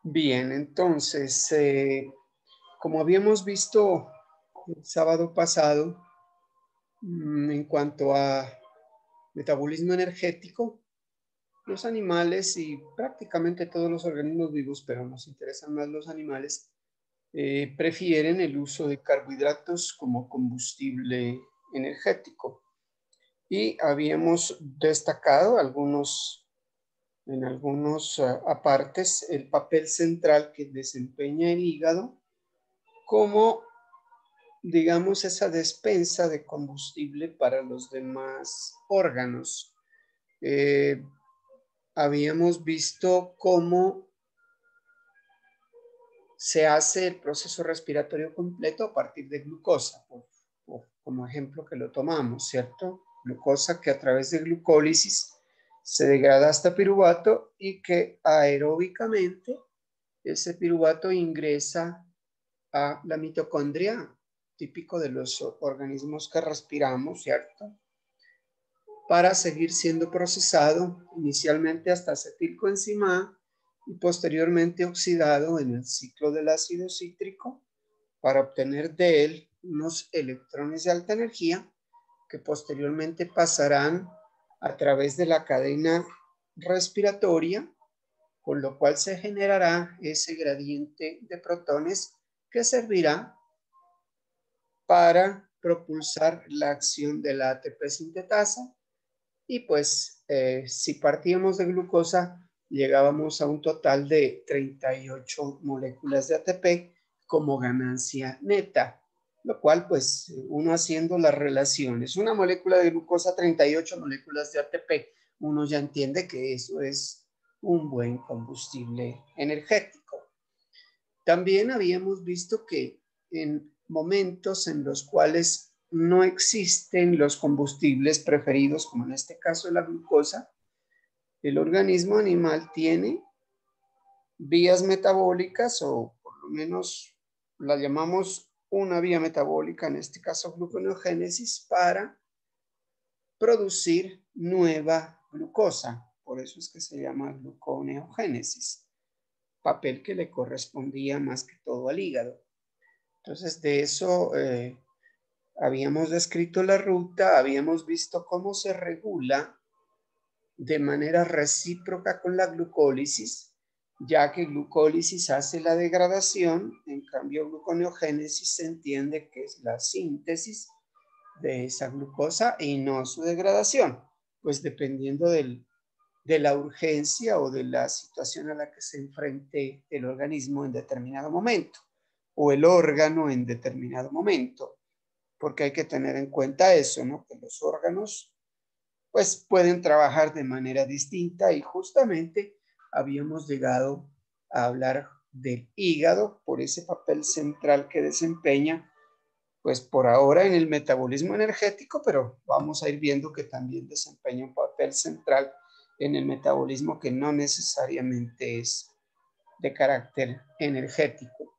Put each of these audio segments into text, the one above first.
Bien, entonces, como habíamos visto el sábado pasado, en cuanto a metabolismo energético, los animales y prácticamente todos los organismos vivos, pero nos interesan más los animales, prefieren el uso de carbohidratos como combustible energético. Y habíamos destacado en algunos apartes el papel central que desempeña el hígado como, digamos, esa despensa de combustible para los demás órganos. Eh, Habíamos visto cómo se hace el proceso respiratorio completo a partir de glucosa, como ejemplo que lo tomamos, ¿cierto? Glucosa que a través de glucólisis se degrada hasta piruvato y que aeróbicamente ese piruvato ingresa a la mitocondria, típico de los organismos que respiramos, ¿cierto? Para seguir siendo procesado inicialmente hasta acetilcoenzima y posteriormente oxidado en el ciclo del ácido cítrico para obtener de él unos electrones de alta energía que posteriormente pasarán a través de la cadena respiratoria, con lo cual se generará ese gradiente de protones que servirá para propulsar la acción de la ATP sintetasa. Y pues si partíamos de glucosa, llegábamos a un total de 38 moléculas de ATP como ganancia neta, lo cual pues uno haciendo las relaciones, una molécula de glucosa, 38 moléculas de ATP, uno ya entiende que eso es un buen combustible energético. También habíamos visto que en momentos en los cuales no existen los combustibles preferidos, como en este caso la glucosa, el organismo animal tiene vías metabólicas, o por lo menos la llamamos una vía metabólica, en este caso gluconeogénesis, para producir nueva glucosa. Por eso es que se llama gluconeogénesis, papel que le correspondía más que todo al hígado. Entonces, de eso habíamos descrito la ruta, habíamos visto cómo se regula de manera recíproca con la glucólisis, ya que glucólisis hace la degradación, en cambio gluconeogénesis se entiende que es la síntesis de esa glucosa y no su degradación, pues dependiendo de la urgencia o de la situación a la que se enfrente el organismo en determinado momento o el órgano en determinado momento, porque hay que tener en cuenta eso, ¿no? Que los órganos pues pueden trabajar de manera distinta y justamente habíamos llegado a hablar del hígado por ese papel central que desempeña, pues por ahora en el metabolismo energético, pero vamos a ir viendo que también desempeña un papel central en el metabolismo que no necesariamente es de carácter energético.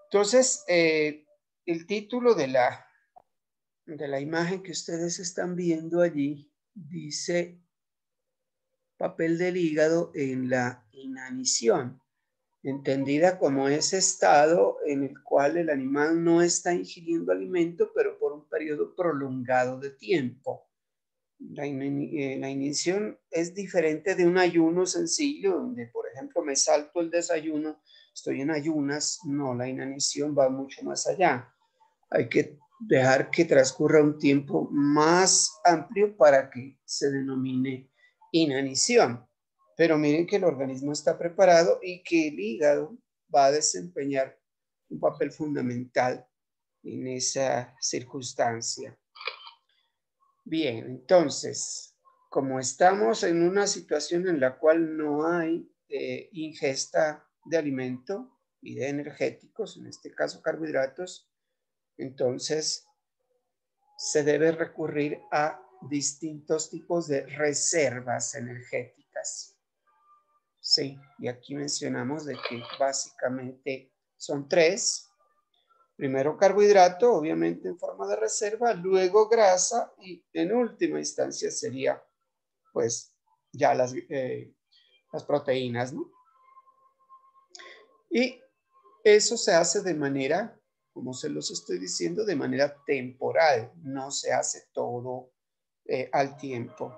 Entonces, el título de la imagen que ustedes están viendo allí dice papel del hígado en la inanición, entendida como ese estado en el cual el animal no está ingiriendo alimento, pero por un periodo prolongado de tiempo. La inanición es diferente de un ayuno sencillo, donde, por ejemplo, me salto el desayuno, estoy en ayunas. No, la inanición va mucho más allá. Hay que dejar que transcurra un tiempo más amplio para que se denomine inanición. Pero miren que el organismo está preparado y que el hígado va a desempeñar un papel fundamental en esa circunstancia. Bien, entonces, como estamos en una situación en la cual no hay ingesta de alimento y de energéticos, en este caso carbohidratos, entonces se debe recurrir a distintos tipos de reservas energéticas. Sí, y aquí mencionamos de que básicamente son tres. Primero carbohidrato, obviamente en forma de reserva, luego grasa y en última instancia sería pues ya las proteínas, ¿no? Y eso se hace de manera, como se los estoy diciendo, de manera temporal, no se hace todo al tiempo.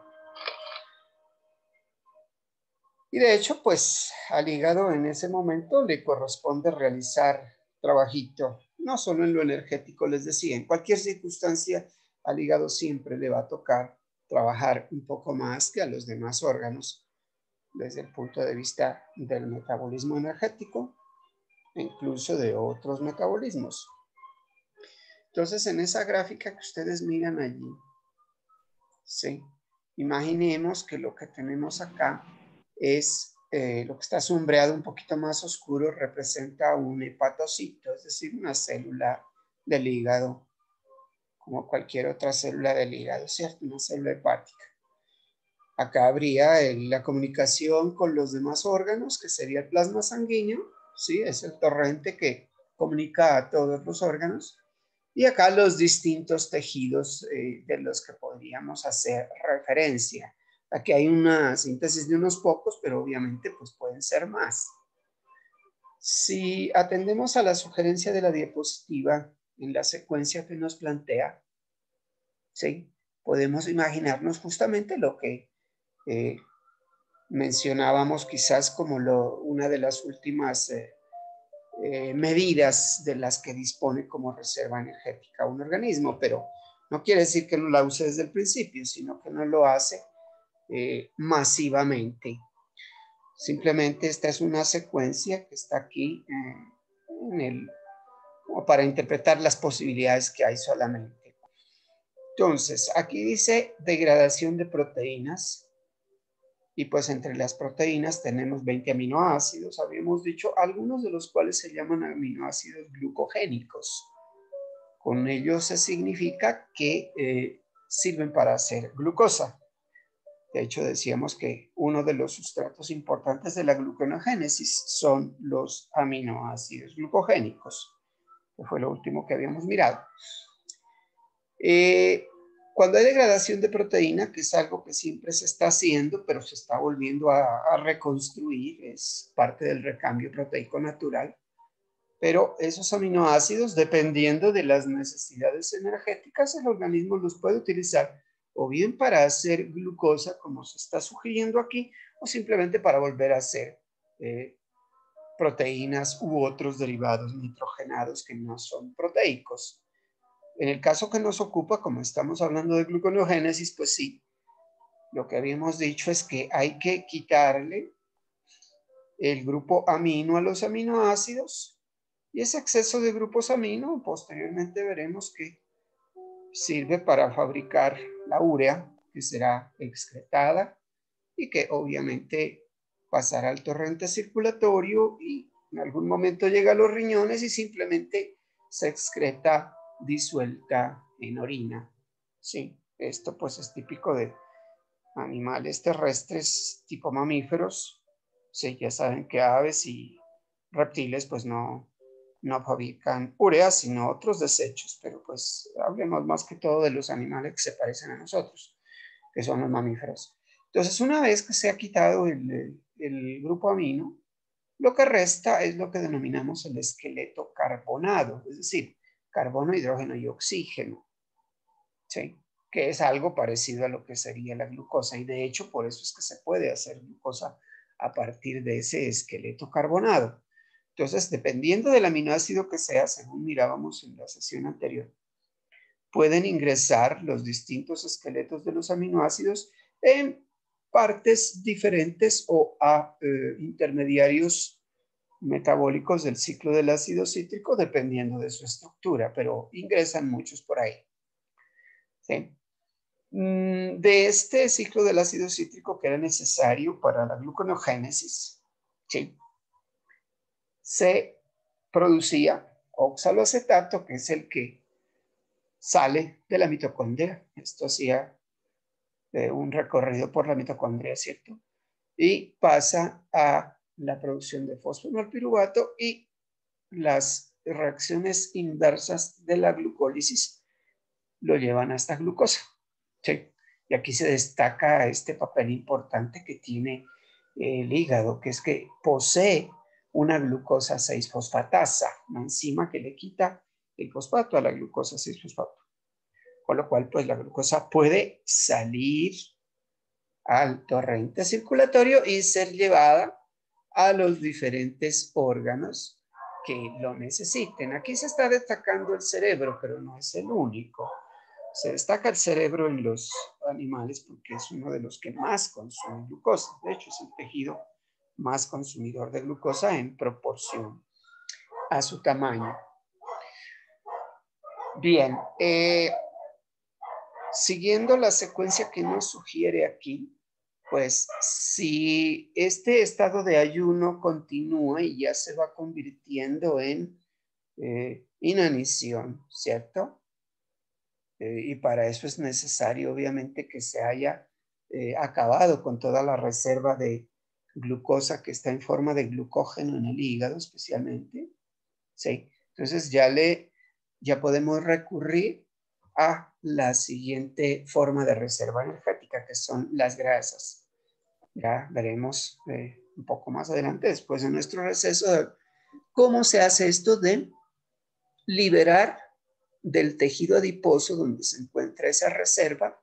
Y de hecho, pues al hígado en ese momento le corresponde realizar trabajito, no solo en lo energético, les decía, en cualquier circunstancia al hígado siempre le va a tocar trabajar un poco más que a los demás órganos desde el punto de vista del metabolismo energético e incluso de otros metabolismos. Entonces, en esa gráfica que ustedes miran allí, ¿sí? Imaginemos que lo que tenemos acá es lo que está sombreado un poquito más oscuro, representa un hepatocito, es decir, una célula del hígado, como cualquier otra célula del hígado, ¿cierto? Una célula hepática. Acá habría la comunicación con los demás órganos, que sería el plasma sanguíneo, ¿sí? Es el torrente que comunica a todos los órganos. Y acá los distintos tejidos de los que podríamos hacer referencia. Aquí hay una síntesis de unos pocos, pero obviamente pues pueden ser más. Si atendemos a la sugerencia de la diapositiva en la secuencia que nos plantea, ¿sí? Podemos imaginarnos justamente lo que mencionábamos quizás como una de las últimas medidas de las que dispone como reserva energética un organismo, pero no quiere decir que no la use desde el principio, sino que no lo hace masivamente. Simplemente esta es una secuencia que está aquí para interpretar las posibilidades que hay solamente. Entonces, aquí dice degradación de proteínas. Y pues entre las proteínas tenemos 20 aminoácidos, habíamos dicho, algunos de los cuales se llaman aminoácidos glucogénicos. Con ello se significa que sirven para hacer glucosa. De hecho, decíamos que uno de los sustratos importantes de la gluconeogénesis son los aminoácidos glucogénicos, que fue lo último que habíamos mirado. Cuando hay degradación de proteína, que es algo que siempre se está haciendo, pero se está volviendo a reconstruir, es parte del recambio proteico natural, pero esos aminoácidos, dependiendo de las necesidades energéticas, el organismo los puede utilizar o bien para hacer glucosa, como se está sugiriendo aquí, o simplemente para volver a hacer proteínas u otros derivados nitrogenados que no son proteicos. En el caso que nos ocupa, como estamos hablando de gluconeogénesis, pues sí, lo que habíamos dicho es que hay que quitarle el grupo amino a los aminoácidos y ese exceso de grupos amino, posteriormente veremos que sirve para fabricar la urea, que será excretada y que obviamente pasará al torrente circulatorio y en algún momento llega a los riñones y simplemente se excreta disuelta en orina. Sí, esto pues es típico de animales terrestres tipo mamíferos. Sí, ya saben que aves y reptiles pues no fabrican urea, sino otros desechos, pero pues hablemos más que todo de los animales que se parecen a nosotros, que son los mamíferos. Entonces, una vez que se ha quitado el grupo amino, lo que resta es lo que denominamos el esqueleto carbonado, es decir, carbono, hidrógeno y oxígeno, ¿sí? Que es algo parecido a lo que sería la glucosa y de hecho por eso es que se puede hacer glucosa a partir de ese esqueleto carbonado. Entonces, dependiendo del aminoácido que sea, según mirábamos en la sesión anterior, pueden ingresar los distintos esqueletos de los aminoácidos en partes diferentes o a intermediarios metabólicos del ciclo del ácido cítrico, dependiendo de su estructura, pero ingresan muchos por ahí. ¿Sí? De este ciclo del ácido cítrico que era necesario para la gluconeogénesis, ¿sí? Se producía oxaloacetato, que es el que sale de la mitocondria. Esto hacía un recorrido por la mitocondria, ¿cierto? Y pasa a la producción de fosfonolpiruvato y las reacciones inversas de la glucólisis lo llevan hasta glucosa. ¿Sí? Y aquí se destaca este papel importante que tiene el hígado, que es que posee una glucosa 6-fosfatasa, una enzima que le quita el fosfato a la glucosa 6-fosfato. Con lo cual, pues la glucosa puede salir al torrente circulatorio y ser llevada a los diferentes órganos que lo necesiten. Aquí se está destacando el cerebro, pero no es el único. Se destaca el cerebro en los animales porque es uno de los que más consume glucosa. De hecho, es el tejido más consumidor de glucosa en proporción a su tamaño. Bien, siguiendo la secuencia que nos sugiere aquí, pues si este estado de ayuno continúa y ya se va convirtiendo en inanición, ¿cierto? Y para eso es necesario, obviamente, que se haya acabado con toda la reserva de glucosa que está en forma de glucógeno en el hígado, especialmente. ¿Sí? Entonces ya podemos recurrir a la siguiente forma de reserva energética, que son las grasas. Ya veremos un poco más adelante, después de nuestro receso, cómo se hace esto de liberar del tejido adiposo donde se encuentra esa reserva,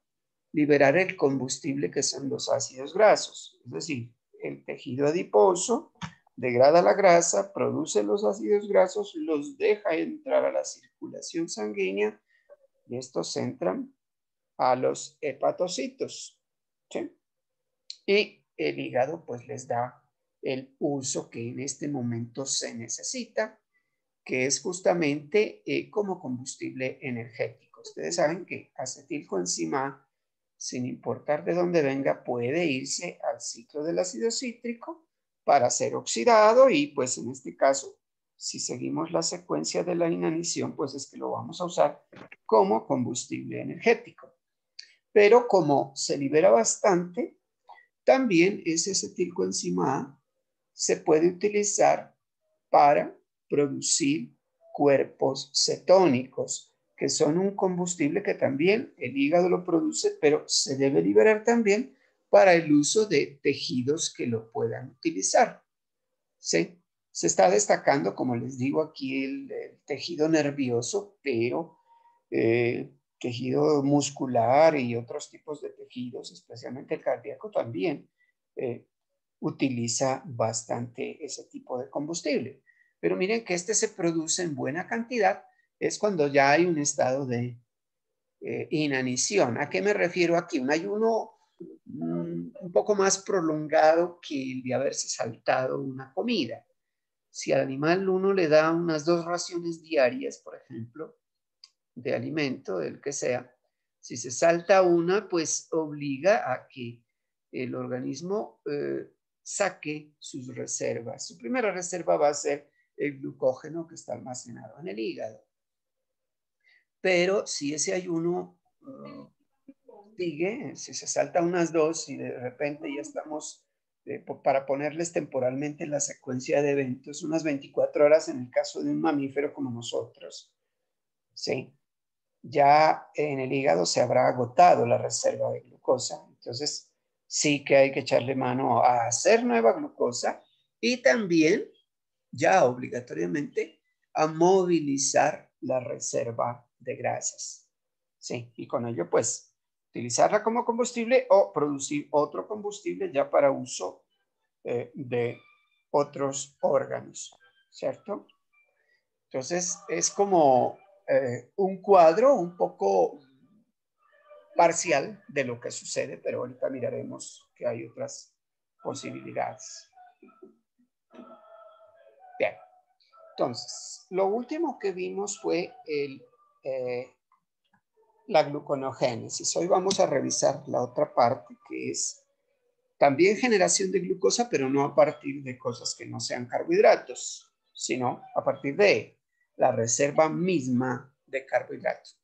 liberar el combustible que son los ácidos grasos. Es decir, el tejido adiposo degrada la grasa, produce los ácidos grasos, los deja entrar a la circulación sanguínea y estos entran a los hepatocitos. ¿Sí? Y el hígado pues les da el uso que en este momento se necesita, que es justamente como combustible energético. Ustedes saben que acetilcoenzima A, sin importar de dónde venga, puede irse al ciclo del ácido cítrico para ser oxidado y pues en este caso, si seguimos la secuencia de la inanición, pues es que lo vamos a usar como combustible energético. Pero como se libera bastante, también ese acetilcoenzima A se puede utilizar para producir cuerpos cetónicos, que son un combustible que también el hígado lo produce, pero se debe liberar también para el uso de tejidos que lo puedan utilizar. ¿Sí? Se está destacando, como les digo aquí, el tejido nervioso, pero tejido muscular y otros tipos de tejidos, especialmente el cardíaco, también utiliza bastante ese tipo de combustible. Pero miren que este se produce en buena cantidad, es cuando ya hay un estado de inanición. ¿A qué me refiero aquí? Un ayuno un poco más prolongado que el de haberse saltado una comida. Si al animal uno le da unas 2 raciones diarias, por ejemplo, de alimento, del que sea, si se salta una, pues obliga a que el organismo saque sus reservas. Su primera reserva va a ser el glucógeno que está almacenado en el hígado. Pero si ese ayuno sigue, si se salta unas 2 y de repente ya estamos, para ponerles temporalmente la secuencia de eventos, unas 24 horas en el caso de un mamífero como nosotros, ¿sí? Ya en el hígado se habrá agotado la reserva de glucosa, entonces sí que hay que echarle mano a hacer nueva glucosa y también ya obligatoriamente a movilizar la reserva de grasas. Sí, y con ello pues utilizarla como combustible o producir otro combustible ya para uso de otros órganos, ¿cierto? Entonces es como un cuadro un poco parcial de lo que sucede, pero ahorita miraremos que hay otras posibilidades. Bien, entonces, lo último que vimos fue la gluconogénesis. Hoy vamos a revisar la otra parte que es también generación de glucosa, pero no a partir de cosas que no sean carbohidratos, sino a partir de la reserva misma de carbohidratos.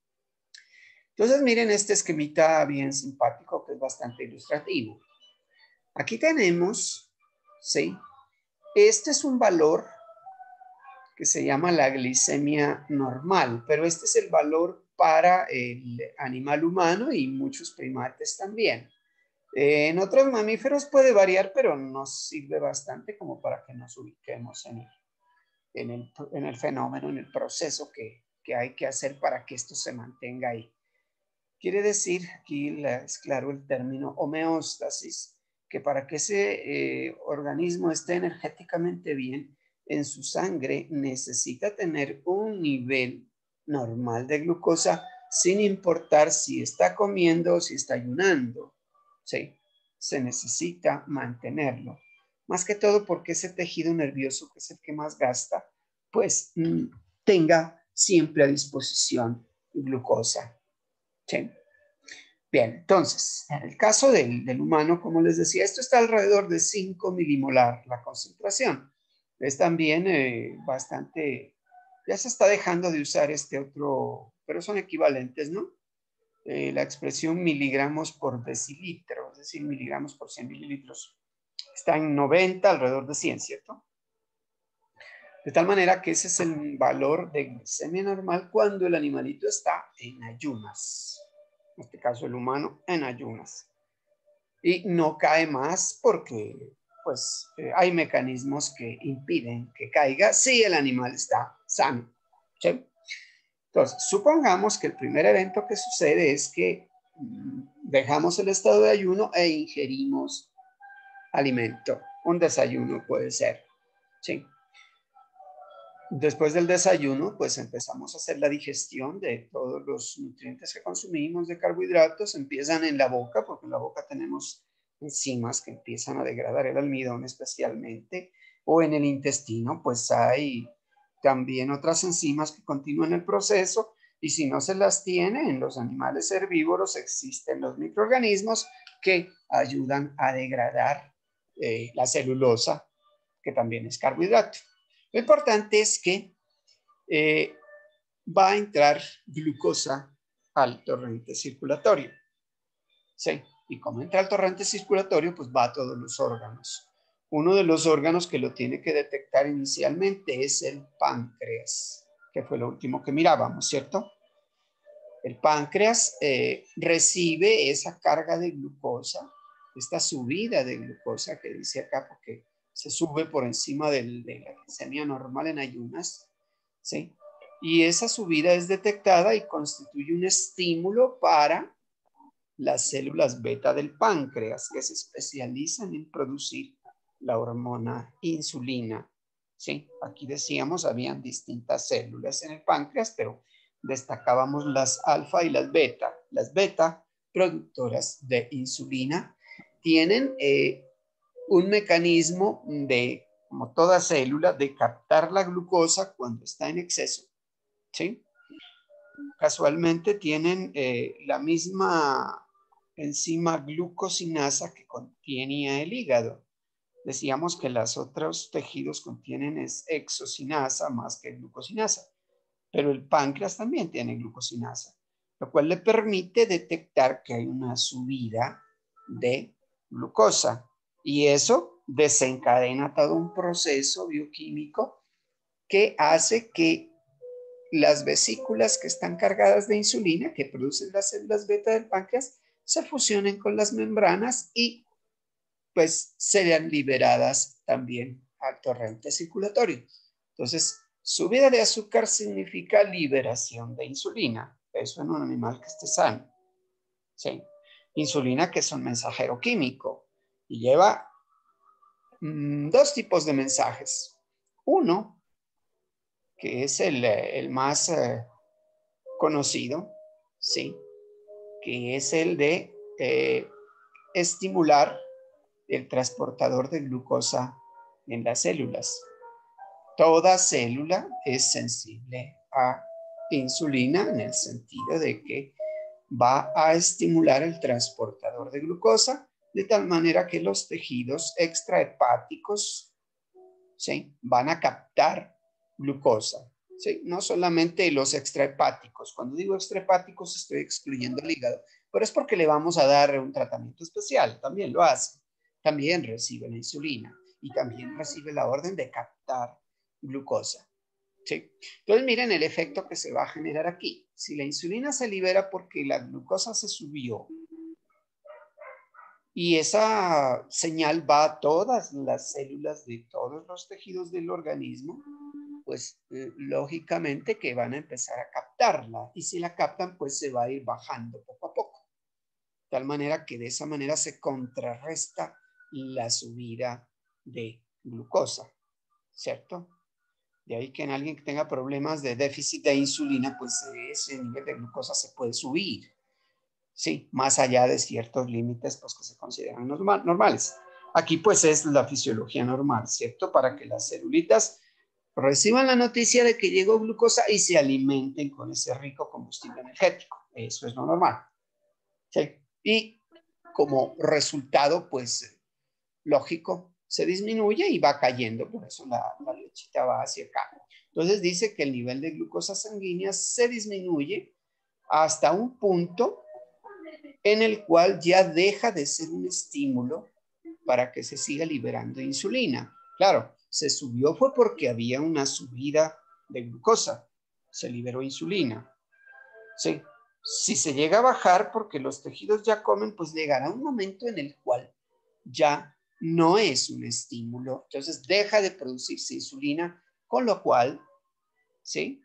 Entonces, miren este esquemita bien simpático que es bastante ilustrativo. Aquí tenemos, ¿sí? Este es un valor que se llama la glicemia normal, pero este es el valor para el animal humano y muchos primates también. En otros mamíferos puede variar, pero nos sirve bastante como para que nos ubiquemos en el fenómeno, en el proceso que hay que hacer para que esto se mantenga ahí. Quiere decir, aquí es claro el término homeostasis, que para que ese organismo esté energéticamente bien en su sangre necesita tener un nivel normal de glucosa sin importar si está comiendo o si está ayunando. Sí, se necesita mantenerlo. Más que todo porque ese tejido nervioso, que es el que más gasta, pues tenga siempre a disposición glucosa. Sí. Bien, entonces, en el caso del humano, como les decía, esto está alrededor de 5 milimolar la concentración. Es también bastante, ya se está dejando de usar este otro, pero son equivalentes, ¿no? La expresión miligramos por decilitro, es decir, miligramos por 100 mililitros. Está en 90, alrededor de 100, ¿cierto? De tal manera que ese es el valor de glicemia normal cuando el animalito está en ayunas. En este caso el humano en ayunas. Y no cae más porque pues hay mecanismos que impiden que caiga si el animal está sano. ¿Sí? Entonces, supongamos que el primer evento que sucede es que dejamos el estado de ayuno e ingerimos alimento. Un desayuno puede ser. ¿Sí? Después del desayuno, pues empezamos a hacer la digestión de todos los nutrientes que consumimos de carbohidratos. Empiezan en la boca, porque en la boca tenemos enzimas que empiezan a degradar el almidón especialmente, o en el intestino, pues hay también otras enzimas que continúan el proceso, y si no se las tiene, en los animales herbívoros existen los microorganismos que ayudan a degradar la celulosa, que también es carbohidrato. Lo importante es que va a entrar glucosa al torrente circulatorio. Sí, y como entra al torrente circulatorio, pues va a todos los órganos. Uno de los órganos que lo tiene que detectar inicialmente es el páncreas, que fue lo último que mirábamos, ¿cierto? El páncreas recibe esa carga de glucosa, esta subida de glucosa que dice acá, porque se sube por encima de la glicemia normal en ayunas, ¿sí? Y esa subida es detectada y constituye un estímulo para las células beta del páncreas, que se especializan en producir la hormona insulina, ¿sí? Aquí decíamos, habían distintas células en el páncreas, pero destacábamos las alfa y las beta. Las beta, productoras de insulina, tienen un mecanismo de, como toda célula, de captar la glucosa cuando está en exceso, ¿sí? Casualmente tienen la misma enzima glucosinasa que contiene el hígado. Decíamos que los otros tejidos contienen es exosinasa más que glucosinasa, pero el páncreas también tiene glucosinasa, lo cual le permite detectar que hay una subida de glucosa y eso desencadena todo un proceso bioquímico que hace que las vesículas que están cargadas de insulina, que producen las células beta del páncreas, se fusionen con las membranas y pues sean liberadas también al torrente circulatorio. Entonces, subida de azúcar significa liberación de insulina. Eso en un animal que esté sano. ¿Sí? Insulina que es un mensajero químico y lleva dos tipos de mensajes. Uno, que es el más conocido, ¿sí? Que es el de estimular el transportador de glucosa en las células. Toda célula es sensible a insulina en el sentido de que va a estimular el transportador de glucosa de tal manera que los tejidos extrahepáticos, ¿sí?, van a captar glucosa. ¿Sí? No solamente los extrahepáticos. Cuando digo extrahepáticos estoy excluyendo el hígado, pero es porque le vamos a dar un tratamiento especial. También lo hace. También recibe la insulina y también recibe la orden de captar glucosa. ¿Sí? Entonces miren el efecto que se va a generar aquí. Si la insulina se libera porque la glucosa se subió, Y esa señal va a todas las células de todos los tejidos del organismo, pues lógicamente que van a empezar a captarla. Y si la captan, pues se va a ir bajando poco a poco. De tal manera que de esa manera se contrarresta la subida de glucosa, ¿cierto? De ahí que en alguien que tenga problemas de déficit de insulina, pues ese nivel de glucosa se puede subir. Sí, más allá de ciertos límites pues, que se consideran normales. Aquí pues es la fisiología normal, ¿cierto? Para que las celulitas reciban la noticia de que llegó glucosa y se alimenten con ese rico combustible energético. Eso es lo normal. ¿Sí? Y como resultado, pues lógico, se disminuye y va cayendo, por eso la flechita va hacia acá. Entonces dice que el nivel de glucosa sanguínea se disminuye hasta un punto en el cual ya deja de ser un estímulo para que se siga liberando insulina. Claro, se subió fue porque había una subida de glucosa, se liberó insulina. Sí. Si se llega a bajar porque los tejidos ya comen, pues llegará un momento en el cual ya no es un estímulo, entonces deja de producirse insulina, con lo cual, ¿sí?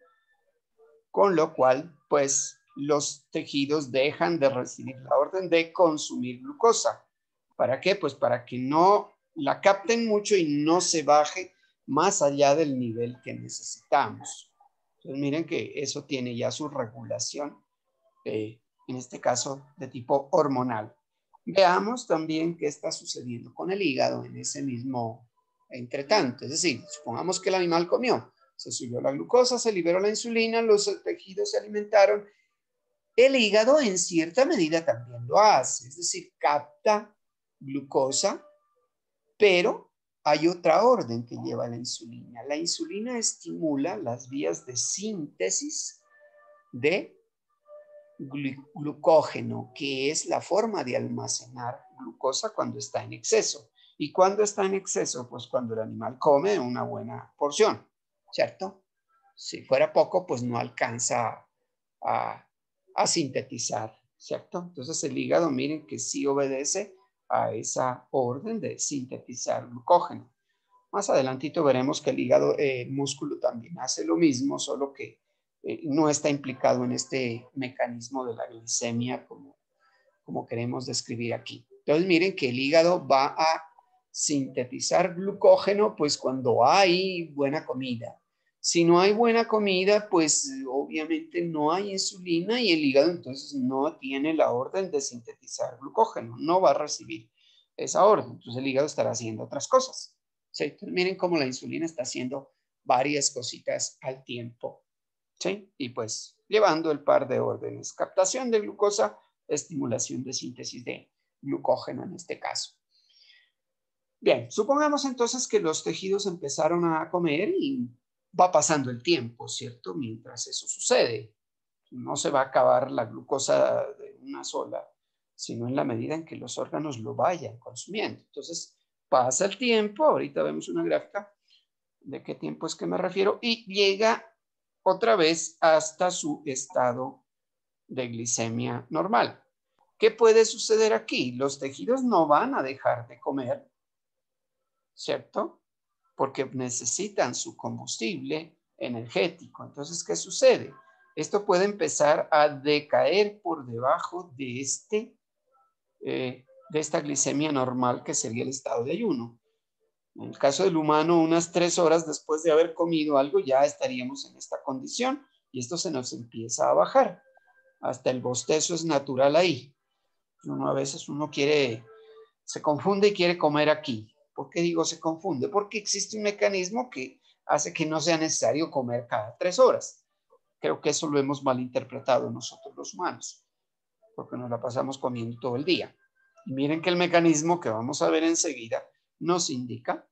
Con lo cual, pues los tejidos dejan de recibir la orden de consumir glucosa. ¿Para qué? Pues para que no la capten mucho y no se baje más allá del nivel que necesitamos. Entonces miren que eso tiene ya su regulación, en este caso de tipo hormonal. Veamos también qué está sucediendo con el hígado en ese mismo entretanto. Es decir, supongamos que el animal comió, se subió la glucosa, se liberó la insulina, los tejidos se alimentaron. El hígado en cierta medida también lo hace, es decir, capta glucosa, pero hay otra orden que lleva la insulina. La insulina estimula las vías de síntesis de glucógeno, que es la forma de almacenar glucosa cuando está en exceso. ¿Y cuando está en exceso? Pues cuando el animal come una buena porción, ¿cierto? Si fuera poco, pues no alcanza a sintetizar, ¿cierto? Entonces el hígado, miren que sí obedece a esa orden de sintetizar glucógeno. Más adelantito veremos que el hígado, músculo también hace lo mismo, solo que no está implicado en este mecanismo de la glicemia como queremos describir aquí. Entonces miren que el hígado va a sintetizar glucógeno pues cuando hay buena comida. Si no hay buena comida, pues obviamente no hay insulina y el hígado entonces no tiene la orden de sintetizar glucógeno, no va a recibir esa orden. Entonces el hígado estará haciendo otras cosas. ¿Sí? Entonces, miren cómo la insulina está haciendo varias cositas al tiempo. ¿Sí? Y pues llevando el par de órdenes. Captación de glucosa, estimulación de síntesis de glucógeno en este caso. Bien, supongamos entonces que los tejidos empezaron a comer y va pasando el tiempo, ¿cierto? Mientras eso sucede. No se va a acabar la glucosa de una sola, sino en la medida en que los órganos lo vayan consumiendo. Entonces, pasa el tiempo, ahorita vemos una gráfica de qué tiempo es que me refiero, y llega otra vez hasta su estado de glicemia normal. ¿Qué puede suceder aquí? Los tejidos no van a dejar de comer, ¿cierto? Porque necesitan su combustible energético. Entonces, ¿qué sucede? Esto puede empezar a decaer por debajo de esta glicemia normal que sería el estado de ayuno. En el caso del humano, unas 3 horas después de haber comido algo, ya estaríamos en esta condición y esto se nos empieza a bajar. Hasta el bostezo es natural ahí. A veces uno se confunde y quiere comer aquí. ¿Por qué digo se confunde? Porque existe un mecanismo que hace que no sea necesario comer cada 3 horas. Creo que eso lo hemos malinterpretado nosotros los humanos, porque nos la pasamos comiendo todo el día. Y miren que el mecanismo que vamos a ver enseguida nos indica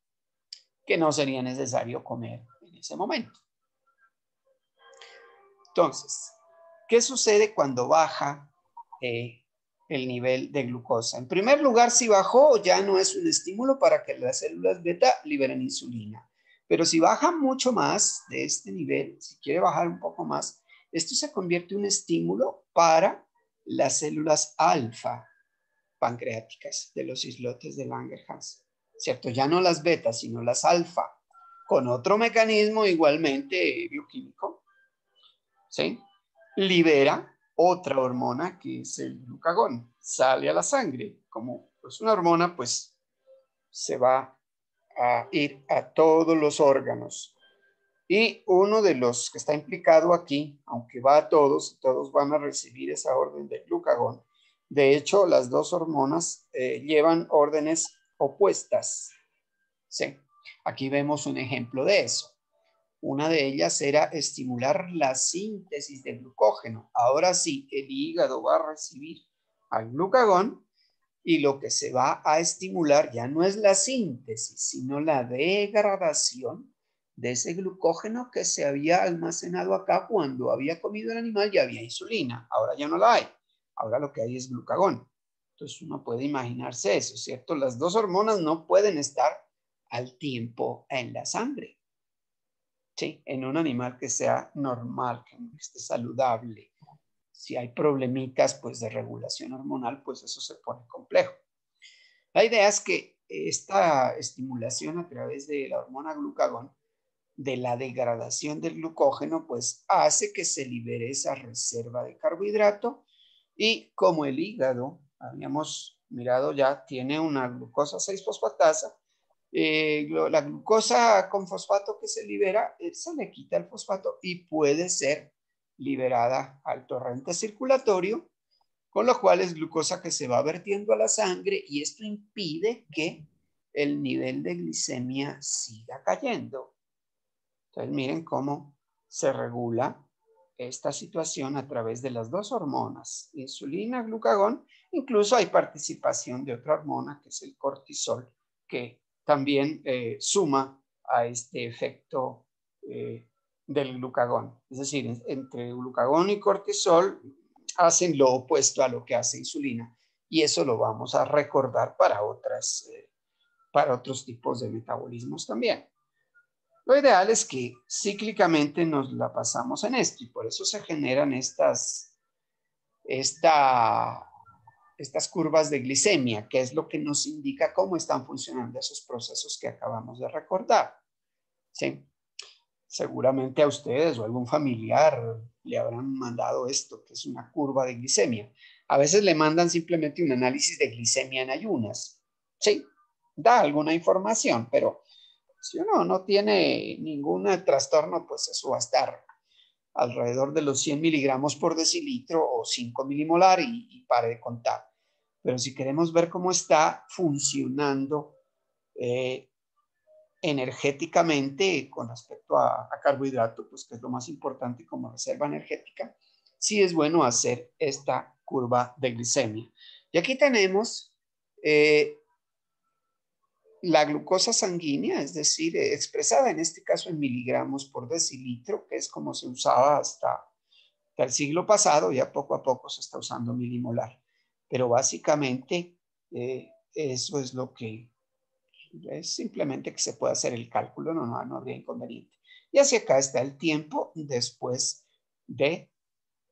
que no sería necesario comer en ese momento. Entonces, ¿qué sucede cuando baja el nivel de glucosa? En primer lugar, si bajó, ya no es un estímulo para que las células beta liberen insulina. Pero si baja mucho más de este nivel, si quiere bajar un poco más, esto se convierte en un estímulo para las células alfa. pancreáticas de los islotes de Langerhans, ¿cierto? Ya no las beta, sino las alfa, con otro mecanismo igualmente bioquímico, ¿sí? Libera otra hormona que es el glucagón, sale a la sangre, como pues una hormona pues se va a ir a todos los órganos. Y uno de los que está implicado aquí, aunque va a todos, todos van a recibir esa orden de glucagón. De hecho, las dos hormonas llevan órdenes opuestas. Sí, aquí vemos un ejemplo de eso. Una de ellas era estimular la síntesis de glucógeno. Ahora sí, el hígado va a recibir al glucagón y lo que se va a estimular ya no es la síntesis, sino la degradación de ese glucógeno que se había almacenado acá cuando había comido el animal y había insulina. Ahora ya no la hay. Ahora lo que hay es glucagón. Entonces uno puede imaginarse eso, ¿cierto? Las dos hormonas no pueden estar al tiempo en la sangre. Sí, en un animal que sea normal, que esté saludable. Si hay problemitas pues de regulación hormonal, pues eso se pone complejo. La idea es que esta estimulación a través de la hormona glucagón, de la degradación del glucógeno, pues hace que se libere esa reserva de carbohidrato y como el hígado, habíamos mirado ya, tiene una glucosa 6-fosfatasa, la glucosa con fosfato que se libera, se le quita el fosfato y puede ser liberada al torrente circulatorio, con lo cual es glucosa que se va vertiendo a la sangre y esto impide que el nivel de glicemia siga cayendo. Entonces miren cómo se regula esta situación a través de las dos hormonas, insulina, glucagón. Incluso hay participación de otra hormona que es el cortisol, que también suma a este efecto del glucagón. Es decir, entre glucagón y cortisol hacen lo opuesto a lo que hace insulina. Y eso lo vamos a recordar para otros tipos de metabolismos también. Lo ideal es que cíclicamente nos la pasamos en esto y por eso se generan estas curvas de glicemia, que es lo que nos indica cómo están funcionando esos procesos que acabamos de recordar. ¿Sí? Seguramente a ustedes o a algún familiar le habrán mandado esto, que es una curva de glicemia. A veces le mandan simplemente un análisis de glicemia en ayunas. Sí, da alguna información, pero si uno no tiene ningún trastorno, pues eso va a estar alrededor de los 100 miligramos por decilitro o 5 milimolar y pare de contar. Pero si queremos ver cómo está funcionando energéticamente con respecto a carbohidrato, pues que es lo más importante como reserva energética, sí es bueno hacer esta curva de glicemia. Y aquí tenemos la glucosa sanguínea, es decir, expresada en este caso en miligramos por decilitro, que es como se usaba hasta el siglo pasado, ya poco a poco se está usando milimolar. Pero básicamente eso es lo que es simplemente que se puede hacer el cálculo, no habría inconveniente. Y hacia acá está el tiempo después de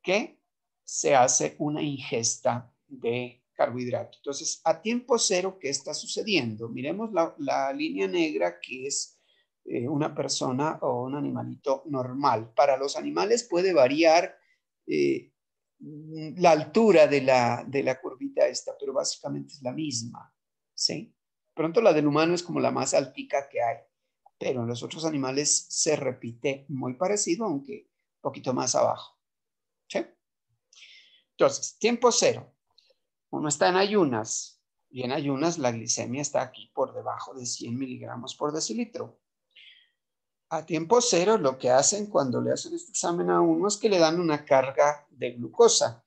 que se hace una ingesta de carbohidrato. Entonces, a tiempo cero, ¿qué está sucediendo? Miremos la línea negra que es una persona o un animalito normal. Para los animales puede variar la altura de la curvita esta, pero básicamente es la misma, ¿sí? Pronto la del humano es como la más altica que hay, pero en los otros animales se repite muy parecido, aunque un poquito más abajo, ¿sí? Entonces, tiempo cero. Uno está en ayunas y en ayunas la glicemia está aquí por debajo de 100 miligramos por decilitro. A tiempo cero lo que hacen cuando le hacen este examen a uno es que le dan una carga de glucosa.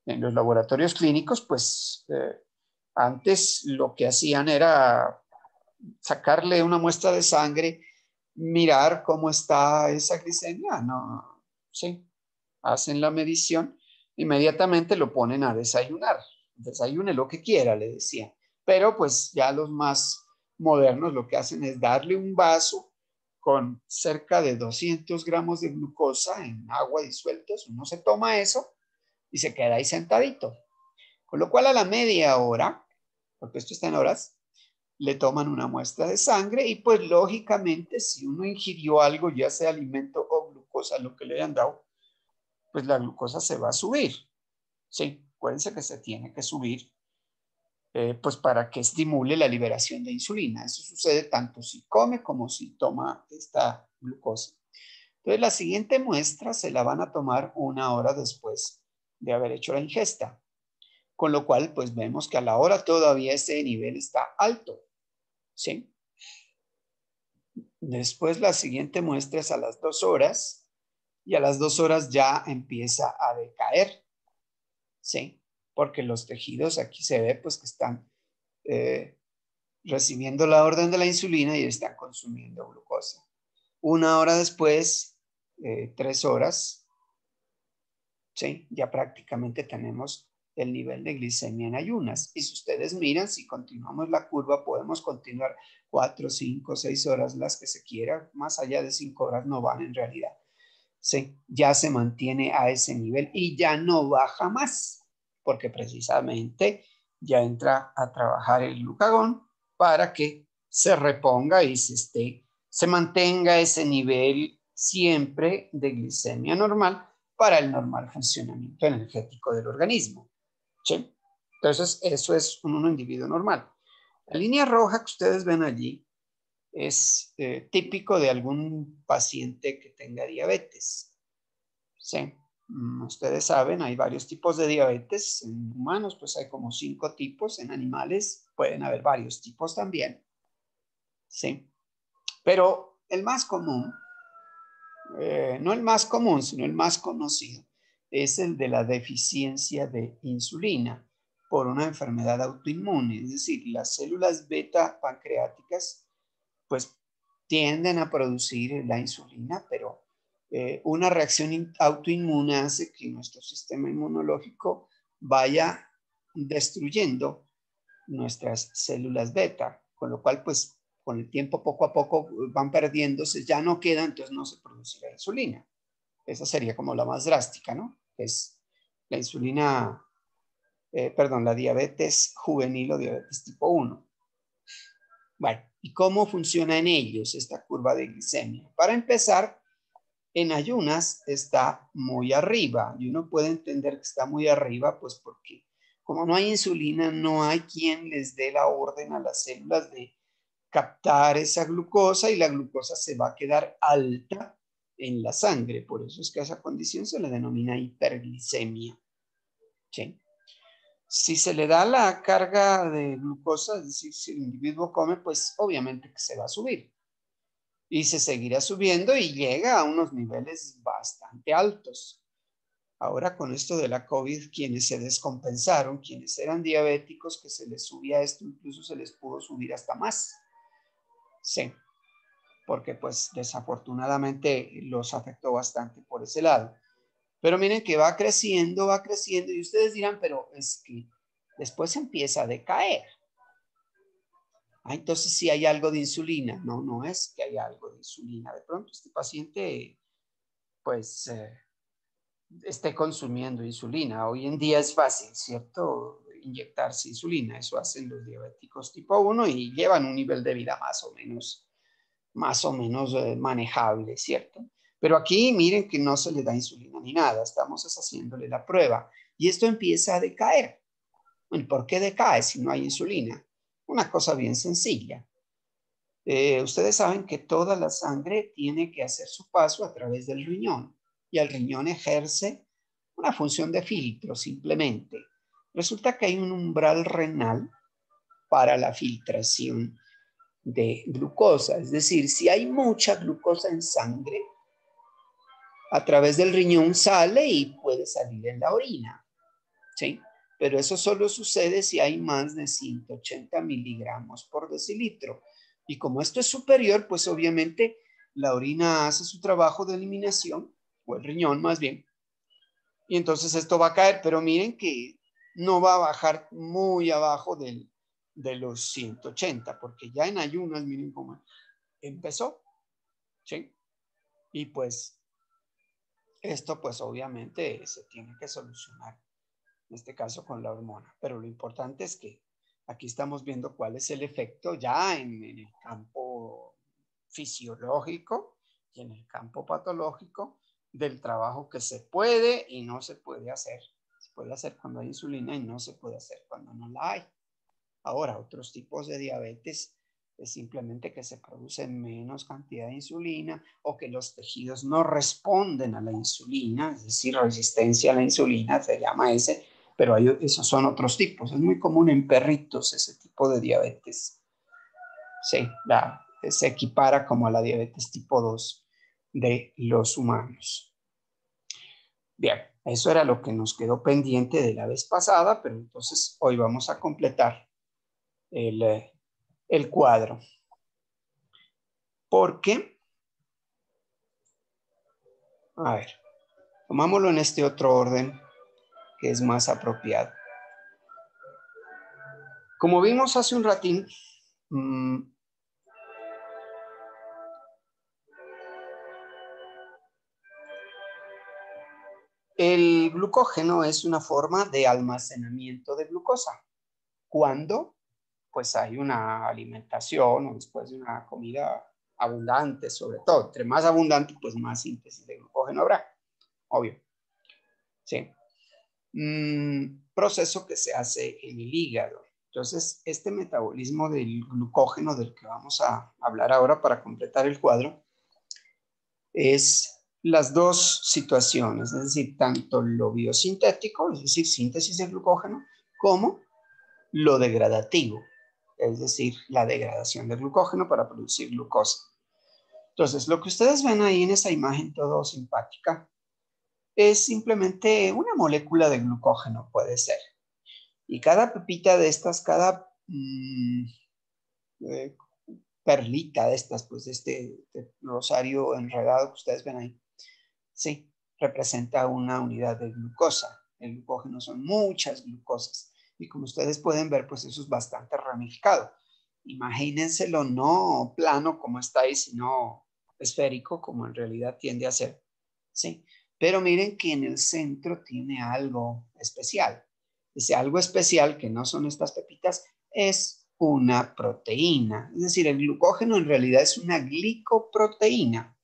En los laboratorios clínicos, pues antes lo que hacían era sacarle una muestra de sangre, mirar cómo está esa glicemia, no, sí, hacen la medición, inmediatamente lo ponen a desayunar, desayune lo que quiera, le decía, pero pues ya los más modernos lo que hacen es darle un vaso con cerca de 200 gramos de glucosa en agua disueltos, uno se toma eso y se queda ahí sentadito, con lo cual a la media hora porque esto está en horas, le toman una muestra de sangre y pues lógicamente si uno ingirió algo, ya sea alimento o glucosa, lo que le hayan dado, pues la glucosa se va a subir. Sí, acuérdense que se tiene que subir pues para que estimule la liberación de insulina. Eso sucede tanto si come como si toma esta glucosa. Entonces la siguiente muestra se la van a tomar 1 hora después de haber hecho la ingesta. Con lo cual, pues vemos que a la hora todavía ese nivel está alto. ¿Sí? Después la siguiente muestra es a las 2 horas y a las 2 horas ya empieza a decaer. ¿Sí? Porque los tejidos aquí se ve pues que están recibiendo la orden de la insulina y están consumiendo glucosa. 1 hora después, 3 horas, ¿sí? Ya prácticamente tenemos el nivel de glicemia en ayunas. Y si ustedes miran, si continuamos la curva, podemos continuar 4, 5, 6 horas, las que se quiera. Más allá de 5 horas no van en realidad. Sí, ya se mantiene a ese nivel y ya no baja más, porque precisamente ya entra a trabajar el glucagón para que se reponga y se mantenga ese nivel siempre de glicemia normal para el normal funcionamiento energético del organismo. ¿Sí? Entonces, eso es un individuo normal. La línea roja que ustedes ven allí es típico de algún paciente que tenga diabetes. Sí, ustedes saben, hay varios tipos de diabetes. En humanos, pues hay como 5 tipos. En animales pueden haber varios tipos también. Sí, pero el más común, no el más común, sino el más conocido, es el de la deficiencia de insulina por una enfermedad autoinmune. Es decir, las células beta pancreáticas, pues tienden a producir la insulina, pero una reacción autoinmune hace que nuestro sistema inmunológico vaya destruyendo nuestras células beta, con lo cual pues con el tiempo poco a poco van perdiéndose, ya no queda, entonces no se produce la insulina. Esa sería como la más drástica, ¿no? Es la insulina, perdón, la diabetes juvenil o diabetes tipo 1. Bueno, ¿y cómo funciona en ellos esta curva de glicemia? Para empezar, en ayunas está muy arriba y uno puede entender que está muy arriba, pues porque como no hay insulina, no hay quien les dé la orden a las células de captar esa glucosa y la glucosa se va a quedar alta en la sangre. Por eso es que a esa condición se le denomina hiperglicemia. ¿Sí? Si se le da la carga de glucosa, es decir, si el individuo come, pues obviamente que se va a subir y se seguirá subiendo y llega a unos niveles bastante altos. Ahora con esto de la COVID, quienes se descompensaron, quienes eran diabéticos, que se les subía esto, incluso se les pudo subir hasta más. Sí, porque pues desafortunadamente los afectó bastante por ese lado. Pero miren que va creciendo y ustedes dirán, pero es que después empieza a decaer. Entonces sí hay algo de insulina. No, no es que haya algo de insulina. De pronto este paciente pues esté consumiendo insulina. Hoy en día es fácil, ¿cierto? Inyectarse insulina. Eso hacen los diabéticos tipo 1 y llevan un nivel de vida más o menos manejable, ¿cierto? Pero aquí miren que no se le da insulina ni nada. Estamos haciéndole la prueba y esto empieza a decaer. Bueno, ¿por qué decae si no hay insulina? Una cosa bien sencilla. Ustedes saben que toda la sangre tiene que hacer su paso a través del riñón y el riñón ejerce una función de filtro simplemente. Resulta que hay un umbral renal para la filtración de glucosa, es decir, si hay mucha glucosa en sangre, a través del riñón sale y puede salir en la orina, ¿sí? Pero eso solo sucede si hay más de 180 miligramos por decilitro. Y como esto es superior, pues obviamente la orina hace su trabajo de eliminación, o el riñón más bien, y entonces esto va a caer, pero miren que no va a bajar muy abajo de los 180, porque ya en ayunas, miren cómo empezó, ¿sí? Y pues esto pues obviamente se tiene que solucionar, en este caso con la hormona, pero lo importante es que Aquí estamos viendo cuál es el efecto ya en el campo fisiológico y en el campo patológico del trabajo que se puede y no se puede hacer. Se puede hacer cuando hay insulina y no se puede hacer cuando no la hay. Ahora, otros tipos de diabetes es simplemente que se produce menos cantidad de insulina o que los tejidos no responden a la insulina, es decir, resistencia a la insulina, se llama ese, pero esos son otros tipos. Es muy común en perritos ese tipo de diabetes. Sí, se equipara como a la diabetes tipo 2 de los humanos. Bien, eso era lo que nos quedó pendiente de la vez pasada, pero entonces hoy vamos a completar el cuadro. Porque, a ver, tomámoslo en este otro orden que es más apropiado. Como vimos hace un ratín, el glucógeno es una forma de almacenamiento de glucosa. Cuando pues hay una alimentación o después de una comida abundante, sobre todo. Entre más abundante, pues más síntesis de glucógeno habrá. Obvio. Sí. Proceso que se hace en el hígado. Entonces, este metabolismo del glucógeno del que vamos a hablar ahora para completar el cuadro es las dos situaciones, es decir, tanto lo biosintético, es decir, síntesis de glucógeno, como lo degradativo, es decir, la degradación del glucógeno para producir glucosa. Entonces, lo que ustedes ven ahí en esa imagen todo simpática es simplemente una molécula de glucógeno, puede ser. Y cada pepita de estas, cada perlita de estas, pues de este rosario enredado que ustedes ven ahí, sí, representa una unidad de glucosa. El glucógeno son muchas glucosas. Y como ustedes pueden ver, pues eso es bastante ramificado. Imagínenselo no plano como está ahí, sino esférico como en realidad tiende a ser. Sí, pero miren que en el centro tiene algo especial. Ese algo especial que no son estas pepitas es una proteína. Es decir, el glucógeno en realidad es una glicoproteína.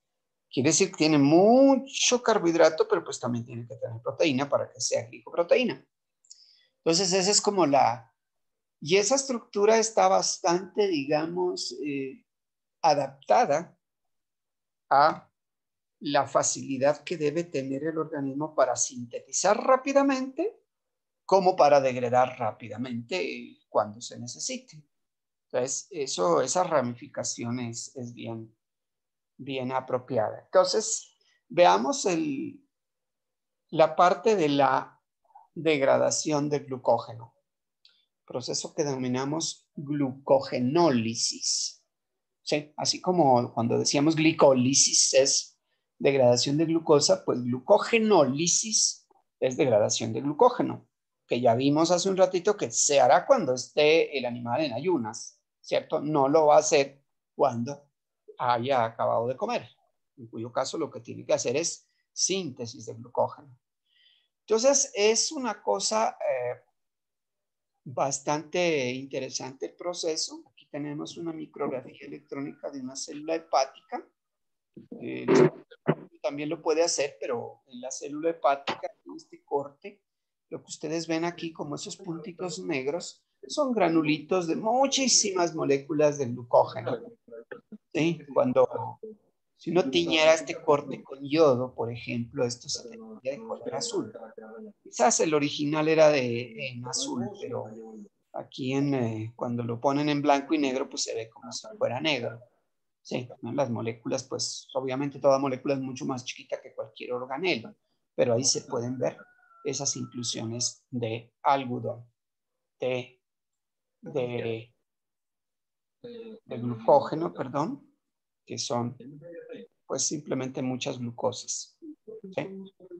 Quiere decir que tiene mucho carbohidrato, pero pues también tiene que tener proteína para que sea glicoproteína. Entonces, esa es como y esa estructura está bastante, digamos, adaptada a la facilidad que debe tener el organismo para sintetizar rápidamente como para degradar rápidamente cuando se necesite. Entonces, esa ramificación es bien apropiada. Entonces, veamos la parte de la degradación de glucógeno, proceso que denominamos glucogenólisis. ¿Sí? Así como cuando decíamos glicólisis es degradación de glucosa, pues glucogenólisis es degradación de glucógeno, que ya vimos hace un ratito que se hará cuando esté el animal en ayunas, ¿cierto? No lo va a hacer cuando haya acabado de comer, en cuyo caso lo que tiene que hacer es síntesis de glucógeno. Entonces, es una cosa bastante interesante el proceso. Aquí tenemos una micrografía electrónica de una célula hepática. También lo puede hacer, pero en la célula hepática, en este corte, lo que ustedes ven aquí como esos puntitos negros, son granulitos de muchísimas moléculas de glucógeno. ¿Sí? Si uno tiñera este corte con yodo, por ejemplo, esto se tendría de color azul. Quizás el original era en azul, pero aquí cuando lo ponen en blanco y negro, pues se ve como si fuera negro. Sí, ¿no? Las moléculas, pues obviamente toda molécula es mucho más chiquita que cualquier organelo, pero ahí se pueden ver esas inclusiones de algodón, de glucógeno, perdón, que son pues simplemente muchas glucosas. ¿Sí?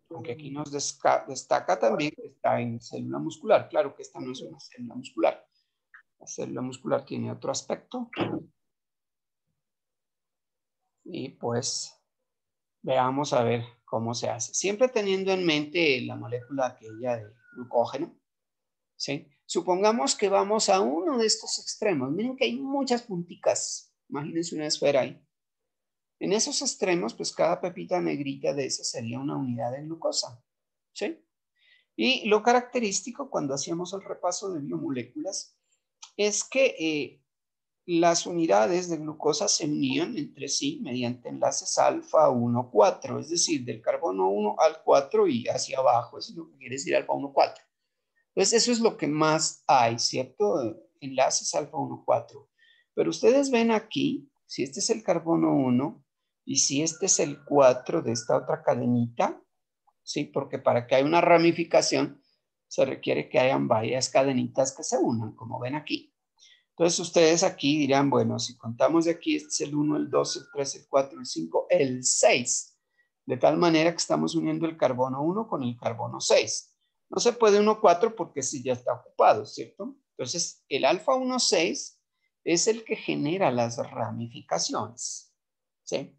Aunque aquí nos destaca también que está en célula muscular. Claro que esta no es una célula muscular. La célula muscular tiene otro aspecto. Y pues veamos a ver cómo se hace. Siempre teniendo en mente la molécula aquella de glucógeno, ¿sí? Supongamos que vamos a uno de estos extremos. Miren que hay muchas punticas. Imagínense una esfera ahí. En esos extremos, pues cada pepita negrita de esa sería una unidad de glucosa. ¿Sí? Y lo característico cuando hacíamos el repaso de biomoléculas es que las unidades de glucosa se unían entre sí mediante enlaces alfa 1,4, es decir, del carbono 1 al 4 y hacia abajo. Eso es lo que quiere decir alfa 1,4. Entonces, eso es lo que más hay, ¿cierto? Enlaces alfa 1,4. Pero ustedes ven aquí, si este es el carbono 1 y si este es el 4 de esta otra cadenita, ¿sí? Porque para que haya una ramificación se requiere que hayan varias cadenitas que se unan, como ven aquí. Entonces, ustedes aquí dirán, bueno, si contamos de aquí, este es el 1, el 2, el 3, el 4, el 5, el 6. De tal manera que estamos uniendo el carbono 1 con el carbono 6. No se puede 1,4 porque sí ya está ocupado, ¿cierto? Entonces, el alfa 1,6 es el que genera las ramificaciones, ¿sí?